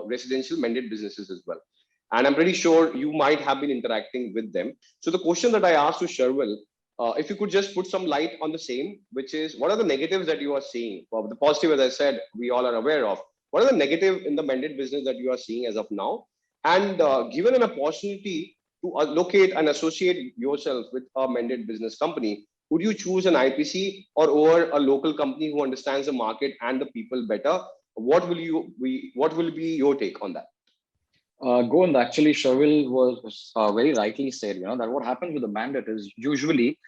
Speaker 2: residential mandate businesses as well, and I'm pretty sure you might have been interacting with them. So the question that I asked to Sherwell, if you could just put some light on the same, which is, what are the negatives that you are seeing? The positive, as I said, we all are aware of. What are the negative in the mandate business that you are seeing as of now? And given an opportunity to locate and associate yourself with a mandate business company, would you choose an IPC or over a local company who understands the market and the people better? What will be your take on that?
Speaker 4: Govind, actually, Sherwell was very rightly said, that what happens with the mandate is usually,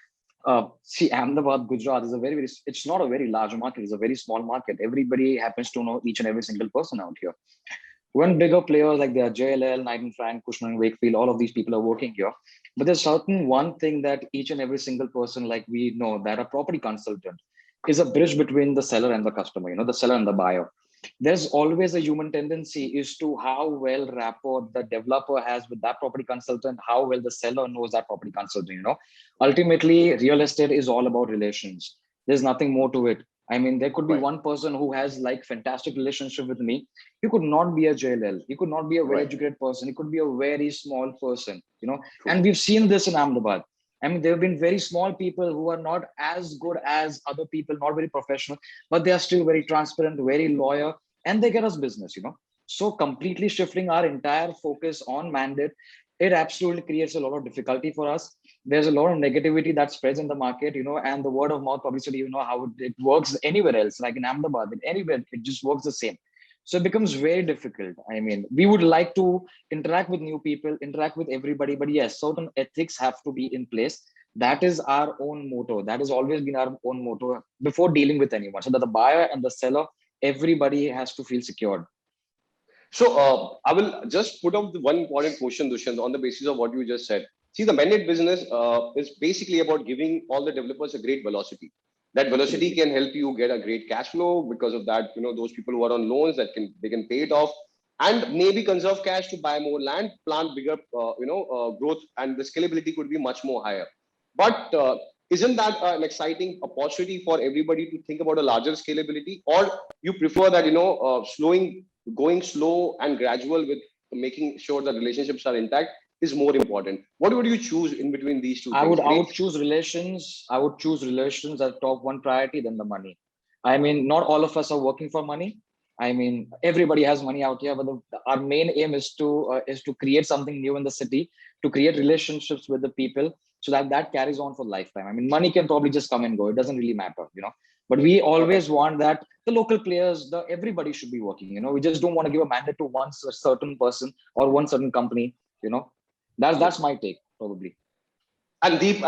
Speaker 4: see, Ahmedabad, Gujarat is it's not a very large market. It's a very small market. Everybody happens to know each and every single person out here. When bigger players like the JLL, Knight & Frank, Cushman & Wakefield, all of these people are working here. But there's certain one thing that each and every single person, like we know, that a property consultant is a bridge between the seller and the customer, the seller and the buyer. There's always a human tendency is to how well rapport the developer has with that property consultant, how well the seller knows that property consultant. Ultimately, real estate is all about relations. There's nothing more to it. I mean, there could be one person who has like fantastic relationship with me. He could not be a JLL. He could not be a very educated person. He could be a very small person, and we've seen this in Ahmedabad. I mean, there have been very small people who are not as good as other people, not very professional, but they are still very transparent, very loyal, and they get us business, So completely shifting our entire focus on mandate, it absolutely creates a lot of difficulty for us. There's a lot of negativity that spreads in the market, and the word of mouth publicity, how it works anywhere else, like in Ahmedabad, anywhere, it just works the same. So it becomes very difficult. I mean, we would like to interact with new people, interact with everybody, but yes, certain ethics have to be in place. That is our own motto. That has always been our own motto before dealing with anyone. So that the buyer and the seller, everybody has to feel secured.
Speaker 2: So I will just put up the one important question, Dushyant, on the basis of what you just said. See, the mandate business is basically about giving all the developers a great velocity. That velocity can help you get a great cash flow. Because of that, those people who are on loans, they can pay it off, and maybe conserve cash to buy more land, plant bigger, growth, and the scalability could be much more higher. But isn't that an exciting opportunity for everybody to think about a larger scalability? Or you prefer that going slow and gradual with making sure that relationships are intact is more important? What would you choose in between these two things?
Speaker 4: I would choose relations. I would choose relations as top one priority than the money. I mean, not all of us are working for money. I mean, everybody has money out here, but our main aim is to create something new in the city, to create relationships with the people, so that carries on for lifetime. I mean, money can probably just come and go. It doesn't really matter, But we always want that the local players, everybody should be working. We just don't want to give a mandate to one certain person or one certain company. That's my take, probably.
Speaker 2: And Deep,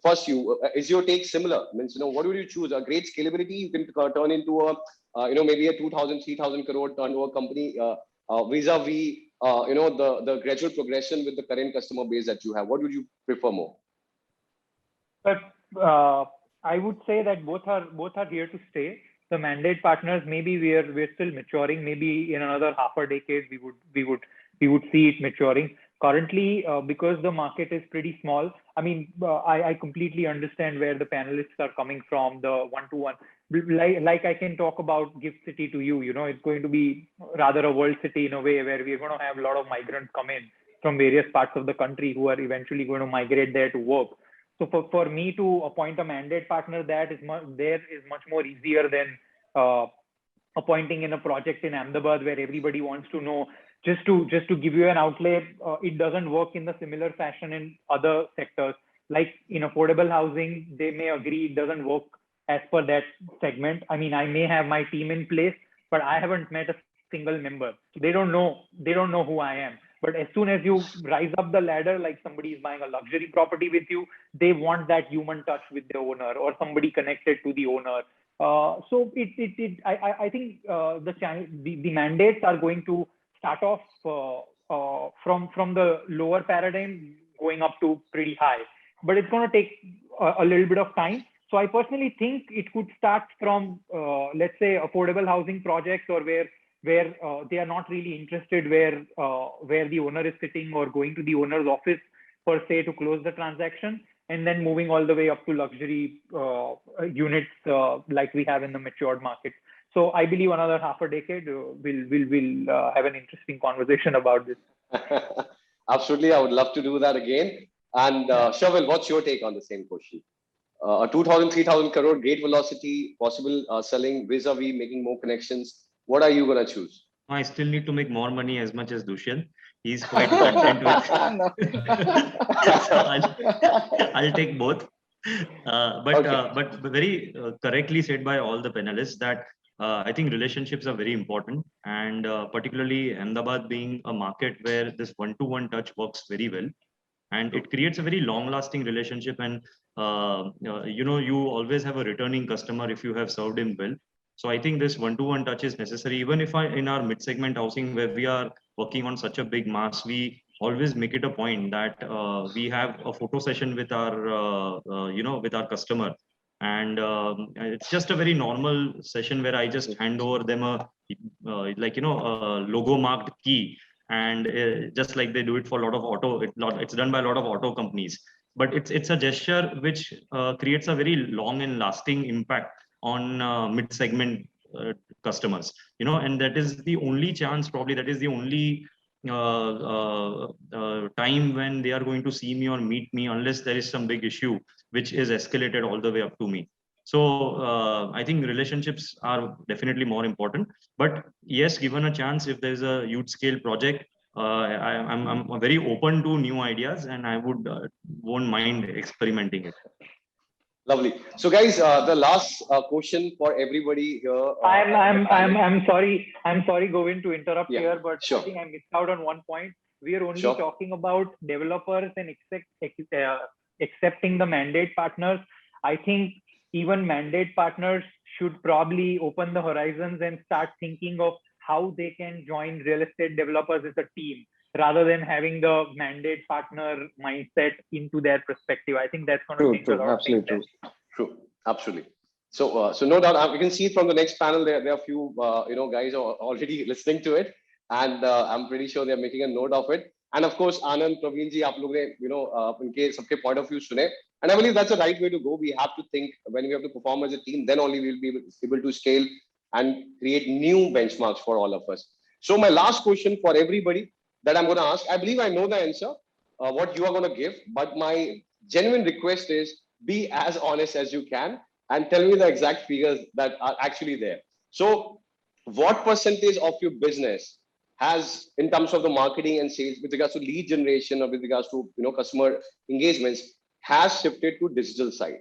Speaker 2: first is your take similar? Means, what would you choose? A great scalability you can turn into a, maybe a 2,000, 3,000 crore turnover company, vis-a-vis, the gradual progression with the current customer base that you have. What would you prefer more?
Speaker 7: But I would say that both are here to stay. The mandate partners, maybe we're still maturing. Maybe in another half a decade, we would see it maturing. Currently, because the market is pretty small, I mean, I completely understand where the panelists are coming from, the one-to-one. Like I can talk about GIFT City to you, it's going to be rather a world city in a way, where we're going to have a lot of migrants come in from various parts of the country who are eventually going to migrate there to work. So for me to appoint a mandate partner, that is much more easier than appointing in a project in Ahmedabad where everybody wants to know. Just to give you an outlay, it doesn't work in the similar fashion in other sectors. Like in affordable housing, they may agree it doesn't work as per that segment. I mean, I may have my team in place, but I haven't met a single member. So they don't know who I am. But as soon as you rise up the ladder, like somebody is buying a luxury property with you, they want that human touch with the owner or somebody connected to the owner. So I think the mandates are going to start off from the lower paradigm going up to pretty high, but it's going to take a little bit of time. So I personally think it could start from let's say affordable housing projects, or where they are not really interested where the owner is sitting, or going to the owner's office per se to close the transaction, and then moving all the way up to luxury units like we have in the matured market. So I believe another half a decade we'll have an interesting conversation about this.
Speaker 2: Absolutely, I would love to do that again. And Shavil, what's your take on the same question? A 2,000, 3,000 crore, great velocity, possible selling vis-a-vis making more connections. What are you going to choose?
Speaker 3: I still need to make more money as much as Dushyant. He's quite content with. So I'll take both. But very correctly said by all the panelists that I think relationships are very important, and particularly Ahmedabad being a market where this one-to-one touch works very well, and it creates a very long-lasting relationship. And you always have a returning customer if you have served him well. So I think this one-to-one touch is necessary. Even if in our mid-segment housing where we are working on such a big mass, we always make it a point that we have a photo session with our with our customer. And it's just a very normal session where I just hand over them a logo marked key, and just like they do it for a lot of it's done by a lot of auto companies. But it's a gesture which creates a very long and lasting impact on mid-segment customers, and that is the only chance, probably that is the only time when they are going to see me or meet me unless there is some big issue which is escalated all the way up to me. So I think relationships are definitely more important. But yes, given a chance, if there's a huge scale project, I'm very open to new ideas, and I won't mind experimenting it.
Speaker 2: Lovely. So, guys, the last question for everybody here.
Speaker 7: I'm sorry, Govind, to interrupt
Speaker 2: Yeah,
Speaker 7: here, but
Speaker 2: sure.
Speaker 7: I think I missed out on one point. We are only
Speaker 2: Sure.
Speaker 7: talking about developers and accepting the mandate partners. I think even mandate partners should probably open the horizons and start thinking of how they can join real estate developers as a team, rather than having the mandate partner mindset into their perspective. I think that's going to change a lot of things.
Speaker 2: True, absolutely. So, so no doubt, we can see from the next panel there are a few, guys are already listening to it, and I'm pretty sure they're making a note of it. And of course, Anand, Praveen ji, aap log ne, inke sabke point of view sune. And I believe that's the right way to go. We have to think when we have to perform as a team, then only we'll be able to scale and create new benchmarks for all of us. So my last question for everybody that I'm going to ask, I believe I know the answer, what you are going to give, but my genuine request is be as honest as you can and tell me the exact figures that are actually there. So what percentage of your business has, in terms of the marketing and sales, with regards to lead generation or with regards to customer engagements, has shifted to digital side?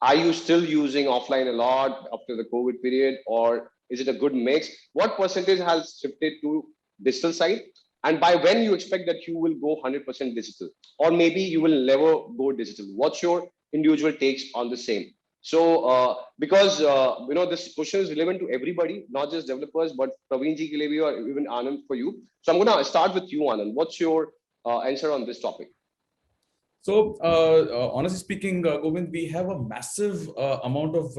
Speaker 2: Are you still using offline a lot after the COVID period, or is it a good mix? What percentage has shifted to digital side? And by when you expect that you will go 100% digital, or maybe you will never go digital? What's your individual takes on the same? So, because this question is relevant to everybody, not just developers, but Praveen ji ke liye bhi or even Anand for you. So I'm going to start with you, Anand. What's your answer on this topic?
Speaker 5: So, honestly speaking, Govind, we have a massive amount of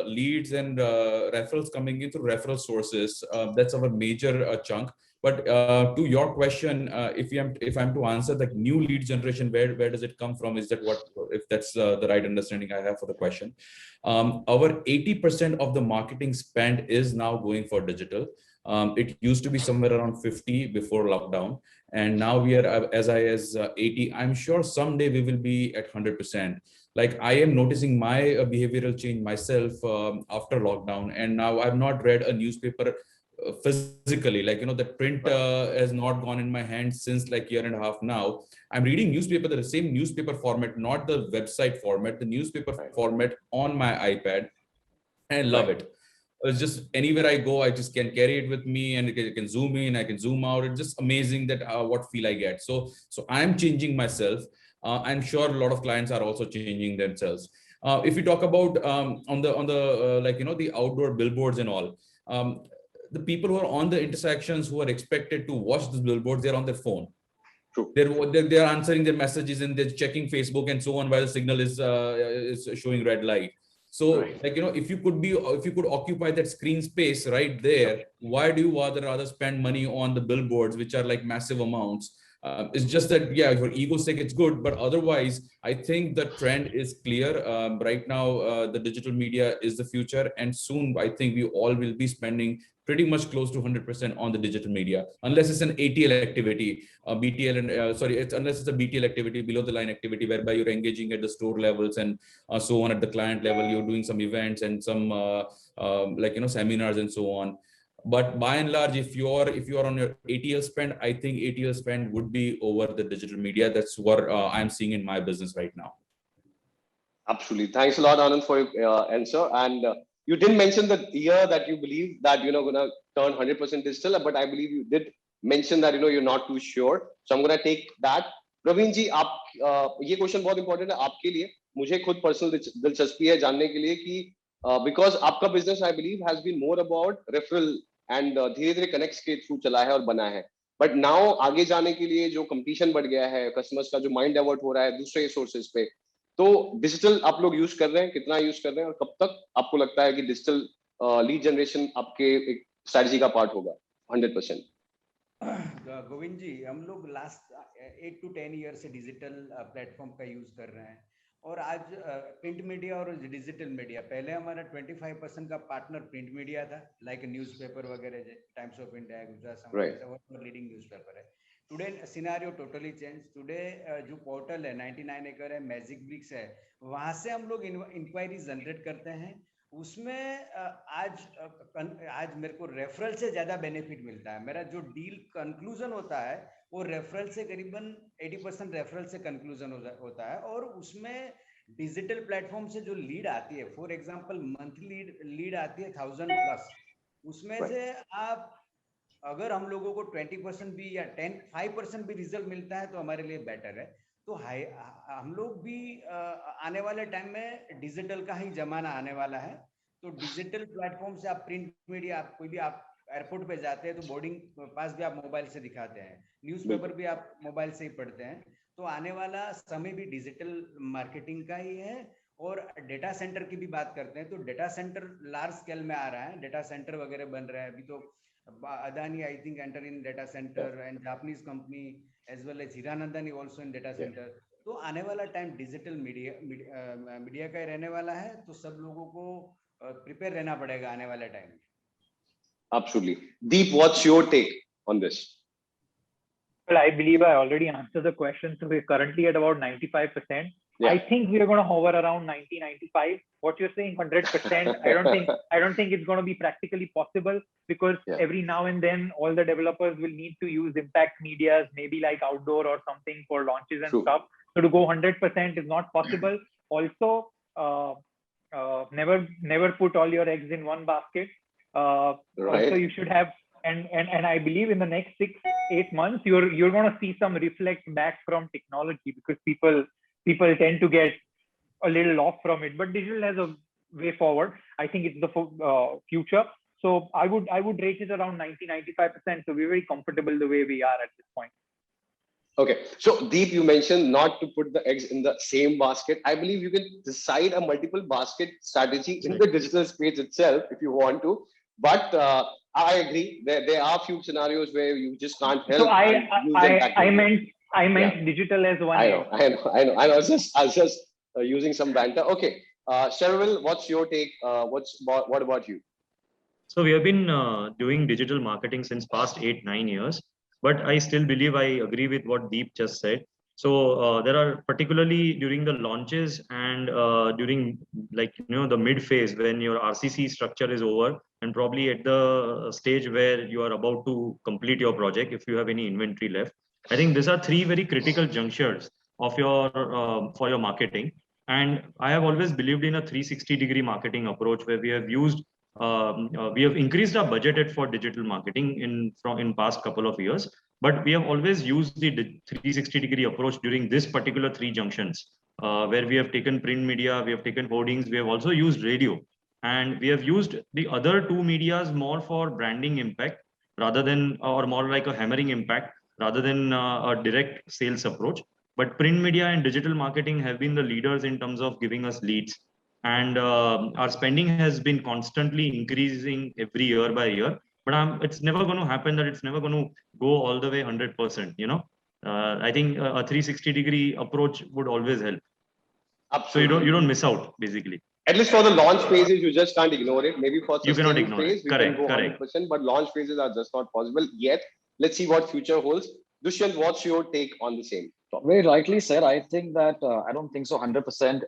Speaker 5: leads and referrals coming in through referral sources. That's our major chunk. But to your question, if I'm to answer the new lead generation, where does it come from? Is that if that's the right understanding I have for the question? Our 80% of the marketing spend is now going for digital. It used to be somewhere around 50 before lockdown, and now we are as high as 80. I'm sure someday we will be at 100%. Like, I am noticing my behavioral change myself after lockdown, and now I've not read a newspaper physically. Like, the print has not gone in my hand since like year and a half now. I'm reading newspaper, the same newspaper format, not the website format, the newspaper format on my iPad, and I love it. It's just anywhere I go, I just can carry it with me, and I can zoom in, I can zoom out. It's just amazing that what feel I get. So I'm changing myself. I'm sure a lot of clients are also changing themselves. If we talk about on the the outdoor billboards and all, the people who are on the intersections who are expected to watch the billboards, they're on their phone.
Speaker 2: True.
Speaker 5: They're answering their messages and they're checking Facebook and so on while the signal is showing red light. So,
Speaker 2: right.
Speaker 5: if you could occupy that screen space right there, why do you rather spend money on the billboards, which are like massive amounts? It's just that, yeah, for ego's sake, it's good, but otherwise, I think the trend is clear. Right now, the digital media is the future, and soon I think we all will be spending pretty much close to 100% on the digital media, unless it's an ATL activity, BTL, and unless it's a BTL activity, below the line activity, whereby you're engaging at the store levels and so on at the client level. You're doing some events and some seminars and so on. But by and large, if you are on your ATL spend, I think ATL spend would be over the digital media. That's what I'm seeing in my business right now.
Speaker 2: Absolutely. Thanks a lot, Anand, for your answer. And you didn't mention the year that you believe that you're going to turn 100% digital, but I believe you did mention that you're not too sure. So I'm going to take that. Praveen ji, ये question बहुत important है आपके लिए. मुझे खुद personal दिलचस्पी है जानने के लिए कि because आपका business, I believe, has been more about referral and धीरे-धीरे connects के through चला है और बना है. But now आगे जाने के लिए जो competition बढ़ गया है, customers का जो mind divert हो रहा है दूसरे sources पे, तो डिजिटल आप लोग यूज कर रहे हैं, कितना यूज कर रहे हैं, और कब तक आपको लगता है कि डिजिटल लीड जनरेशन आपके एक स्ट्रेटजी का पार्ट होगा 100%?
Speaker 8: गोविंद जी, हम लोग लास्ट 8 to 10 ईयर से डिजिटल प्लेटफॉर्म का यूज कर रहे हैं,
Speaker 6: और आज प्रिंट मीडिया और डिजिटल मीडिया, पहले हमारा 25% का पार्टनर प्रिंट मीडिया था, लाइक न्यूज़पेपर वगैरह, टाइम्स ऑफ इंडिया, गुजरात समाचार, लीडिंग न्यूज़पेपर है. Today scenario totally change. Today जो पोर्टल है 99 acre है, मैजिक ब्रिक्स है, वहां से हम लोग इंक्वायरी जनरेट करते हैं. उसमें आज मेरे को रेफरल से ज्यादा बेनिफिट मिलता है. मेरा जो डील कंक्लूजन होता है वो रेफरल से करीबन 80% रेफरल से कंक्लूजन होता है. और उसमें डिजिटल प्लेटफॉर्म से जो लीड आती है, फॉर एग्जांपल मंथली लीड आती है 1000+, उसमें से आप अगर हम लोगों को 20% भी या 5% भी रिजल्ट मिलता है तो हमारे लिए बेटर है. तो हम लोग भी आने वाले टाइम में डिजिटल का ही जमाना आने वाला है. तो डिजिटल प्लेटफॉर्म से आप प्रिंट मीडिया, आप कोई भी आप एयरपोर्ट पे जाते हैं तो बोर्डिंग पास भी आप मोबाइल से दिखाते हैं, न्यूज़पेपर भी आप मोबाइल से ही पढ़ते हैं. तो आने वाला समय भी डिजिटल मार्केटिंग का ही है. और डेटा सेंटर की भी बात करते हैं तो डेटा सेंटर लार्ज स्केल में आ रहा है, डेटा सेंटर वगैरह बन रहे हैं. अभी तो Adani, I think, enter in data center, and Japanese company as well as Hiranandani also in data center. तो आने वाला टाइम डिजिटल मीडिया का ही रहने वाला है. तो सब लोगों को प्रिपेयर रहना पड़ेगा आने वाले टाइम में.
Speaker 2: Absolutely. Deep, what's your take on this?
Speaker 7: Well, I believe I already answered the question. So we're currently at about 95%. Yeah. I think we are going to hover around 90-95. What you're saying, 100%. I don't think it's going to be practically possible, because every now and then all the developers will need to use impact medias, maybe like outdoor or something for launches and stuff. So to go 100% is not possible. Also, never put all your eggs in one basket. Also, you should have, and I believe in the next 6-8 months, you're going to see some reflect back from technology, because people tend to get a little off from it. But digital has a way forward. I think it's the future. So I would rate it around 90-95%. So we're very comfortable the way we are at this point.
Speaker 2: Okay. So Deep, you mentioned not to put the eggs in the same basket. I believe you can decide a multiple basket strategy in the digital space itself if you want to. But I agree. There are few scenarios where you just can't help.
Speaker 7: So I meant digital as one.
Speaker 2: I know. I was just using some banter. Okay. Shervil, what's your take? What about you?
Speaker 3: So we have been doing digital marketing since past 8-9 years, but I still believe I agree with what Deep just said. So there are, particularly during the launches and during, like, the mid phase, when your RCC structure is over, and probably at the stage where you are about to complete your project, if you have any inventory left. I think these are three very critical junctures of your for your marketing. And I have always believed in a 360-degree marketing approach, where we have used we have increased our budget for digital marketing in past couple of years, but we have always used the 360-degree approach during this particular three junctions, where we have taken print media, we have taken hoardings, we have also used radio, and we have used the other two medias more for branding impact rather than, or more like a hammering impact rather than a direct sales approach. But print media and digital marketing have been the leaders in terms of giving us leads. And our spending has been constantly increasing every year by year. But it's never going to happen that it's never going to go all the way 100%. I think a 360-degree approach would always help.
Speaker 2: Absolutely.
Speaker 3: So you don't miss out, basically.
Speaker 2: At least for the launch phases, you just can't ignore it. Maybe for
Speaker 3: you cannot ignore
Speaker 2: phase,
Speaker 3: it. Correct,
Speaker 2: we can go 100%, but launch phases are just not possible yet. Let's see what future holds. Dushyant, what's your take on the same topic?
Speaker 4: Very rightly said. I think that I don't think so 100%.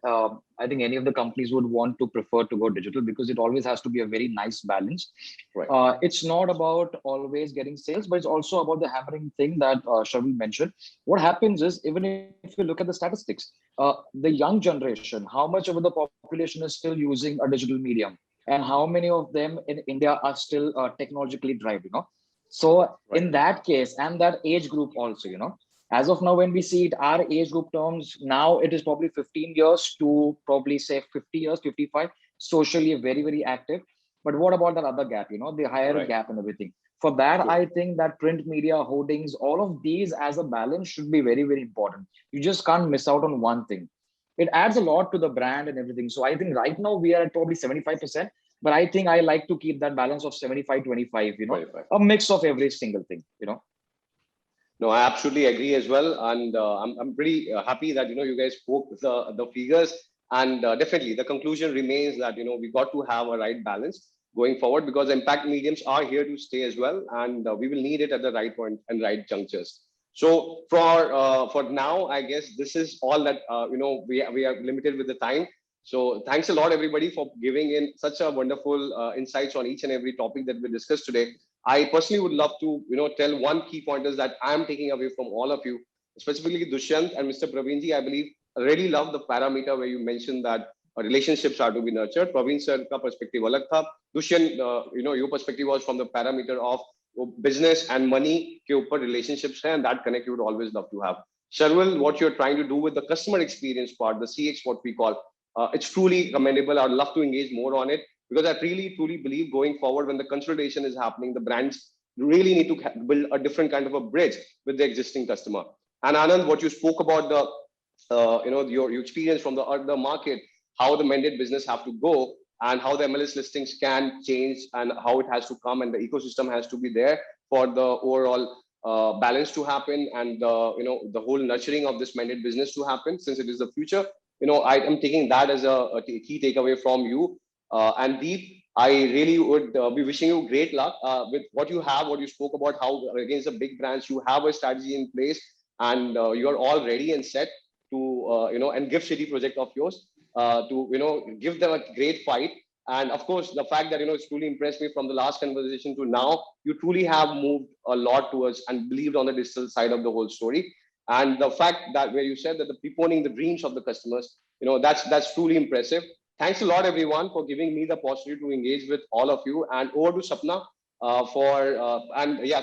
Speaker 4: I think any of the companies would want to prefer to go digital, because it always has to be a very nice balance.
Speaker 2: Right.
Speaker 4: It's not about always getting sales, but it's also about the hammering thing that Shervil mentioned. What happens is, even if you look at the statistics, the young generation, how much of the population is still using a digital medium, and how many of them in India are still technologically driven, So in that case, and that age group also, as of now, when we see it, our age group terms, now it is probably 15 years to probably say 50 years, 55, socially very, very active. But what about that other gap, the higher gap and everything? For that, I think that print media, hoardings, all of these as a balance should be very, very important. You just can't miss out on one thing. It adds a lot to the brand and everything. So I think right now we are at probably 75%, but I think I like to keep that balance of 75-25, a mix of every single thing,
Speaker 2: No, I absolutely agree as well, and I'm pretty happy that you guys spoke the figures, and definitely the conclusion remains that we got to have a right balance going forward, because impact mediums are here to stay as well, and we will need it at the right point and right junctures. So for now, I guess this is all that we are limited with the time. So thanks a lot everybody for giving in such a wonderful insights on each and every topic that we discussed today. I personally would love to, tell one key pointers that I'm taking away from all of you, specifically Dushyant and Mr. Praveenji. I believe I really love the parameter where you mentioned that relationships are to be nurtured. Praveen sir ka perspective alag tha. Dushyant, your perspective was from the parameter of business and money ke upar relationships hai, and that connect you would always love to have. Sharvil, what you're trying to do with the customer experience part, the CX, what we call, it's truly commendable. I'd love to engage more on it, because I really truly believe going forward, when the consolidation is happening, the brands really need to build a different kind of a bridge with the existing customer. And Anand, what you spoke about your experience from the market, how the mended business have to go, and how the MLS listings can change, and how it has to come, and the ecosystem has to be there for the overall balance to happen, and the whole nurturing of this mended business to happen, since it is the future. I am taking that as a key takeaway from you. And Deep, I really would be wishing you great luck with what you have, what you spoke about, how against the big brands you have a strategy in place, and you are all ready and set to, and GIFT City project of yours to, give them a great fight. And of course, the fact that, it's truly impressed me from the last conversation to now, you truly have moved a lot towards and believed on the digital side of the whole story. And the fact that where you said that the preponing the dreams of the customers, that's truly impressive. Thanks a lot, everyone, for giving me the opportunity to engage with all of you. And over to Sapna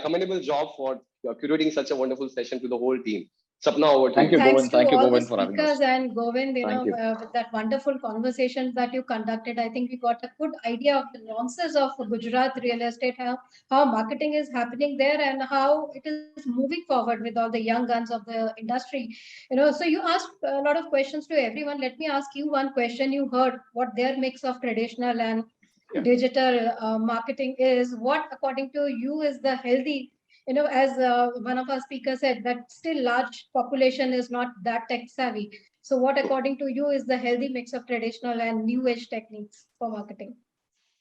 Speaker 2: commendable job for curating such a wonderful session to the whole team. Sapna, over to
Speaker 4: Thank you,
Speaker 2: you.
Speaker 4: Govind.
Speaker 1: Thanks to
Speaker 4: Thank you,
Speaker 1: all the
Speaker 4: Govind, for having us.
Speaker 1: speakers and Govind,
Speaker 4: Thank you.
Speaker 1: with that wonderful conversation that you conducted. I think we got a good idea of the nuances of Gujarat real estate, how marketing is happening there, and how it is moving forward with all the young guns of the industry. So you asked a lot of questions to everyone. Let me ask you one question. You heard what their mix of traditional and digital marketing is. What, according to you, is the healthy, as one of our speakers said, that still large population is not that tech savvy. So what, according to you, is the healthy mix of traditional and new age techniques for marketing?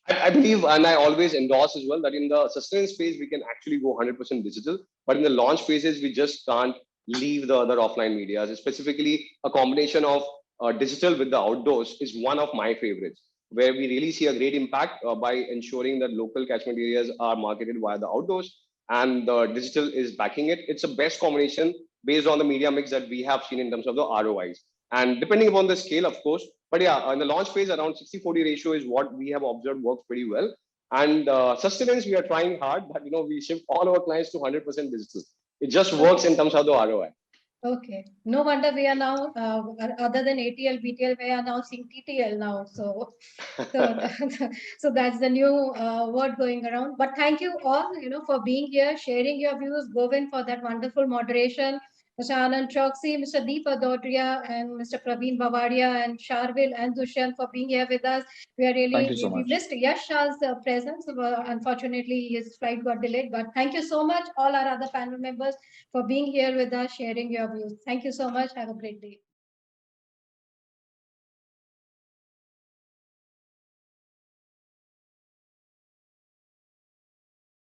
Speaker 2: I believe, and I always endorse as well, that in the sustenance phase, we can actually go 100% digital. But in the launch phases, we just can't leave the other offline media. Specifically, a combination of digital with the outdoors is one of my favorites, where we really see a great impact by ensuring that local catchment areas are marketed via the outdoors, and the digital is backing it. It's a best combination based on the media mix that we have seen in terms of the ROIs. And depending upon the scale, of course, but yeah, in the launch phase, around 60-40 ratio is what we have observed works pretty well. And sustenance, we are trying hard, but we shift all our clients to 100% digital. It just works in terms of the ROI.
Speaker 1: Okay, no wonder we are now, other than ATL, BTL, we are now seeing TTL now. So that's the new word going around. But thank you all, for being here, sharing your views, Govind, for that wonderful moderation, Mr. Anand Choksi, Mr. Deep Adotria, and Mr. Praveen Bavaria, and Sharvil and Dushyant for being here with us. We are really, we missed Yash Shah's presence. Unfortunately, his flight got delayed. But thank you so much, all our other panel members, for being here with us, sharing your views. Thank you so much. Have a great day.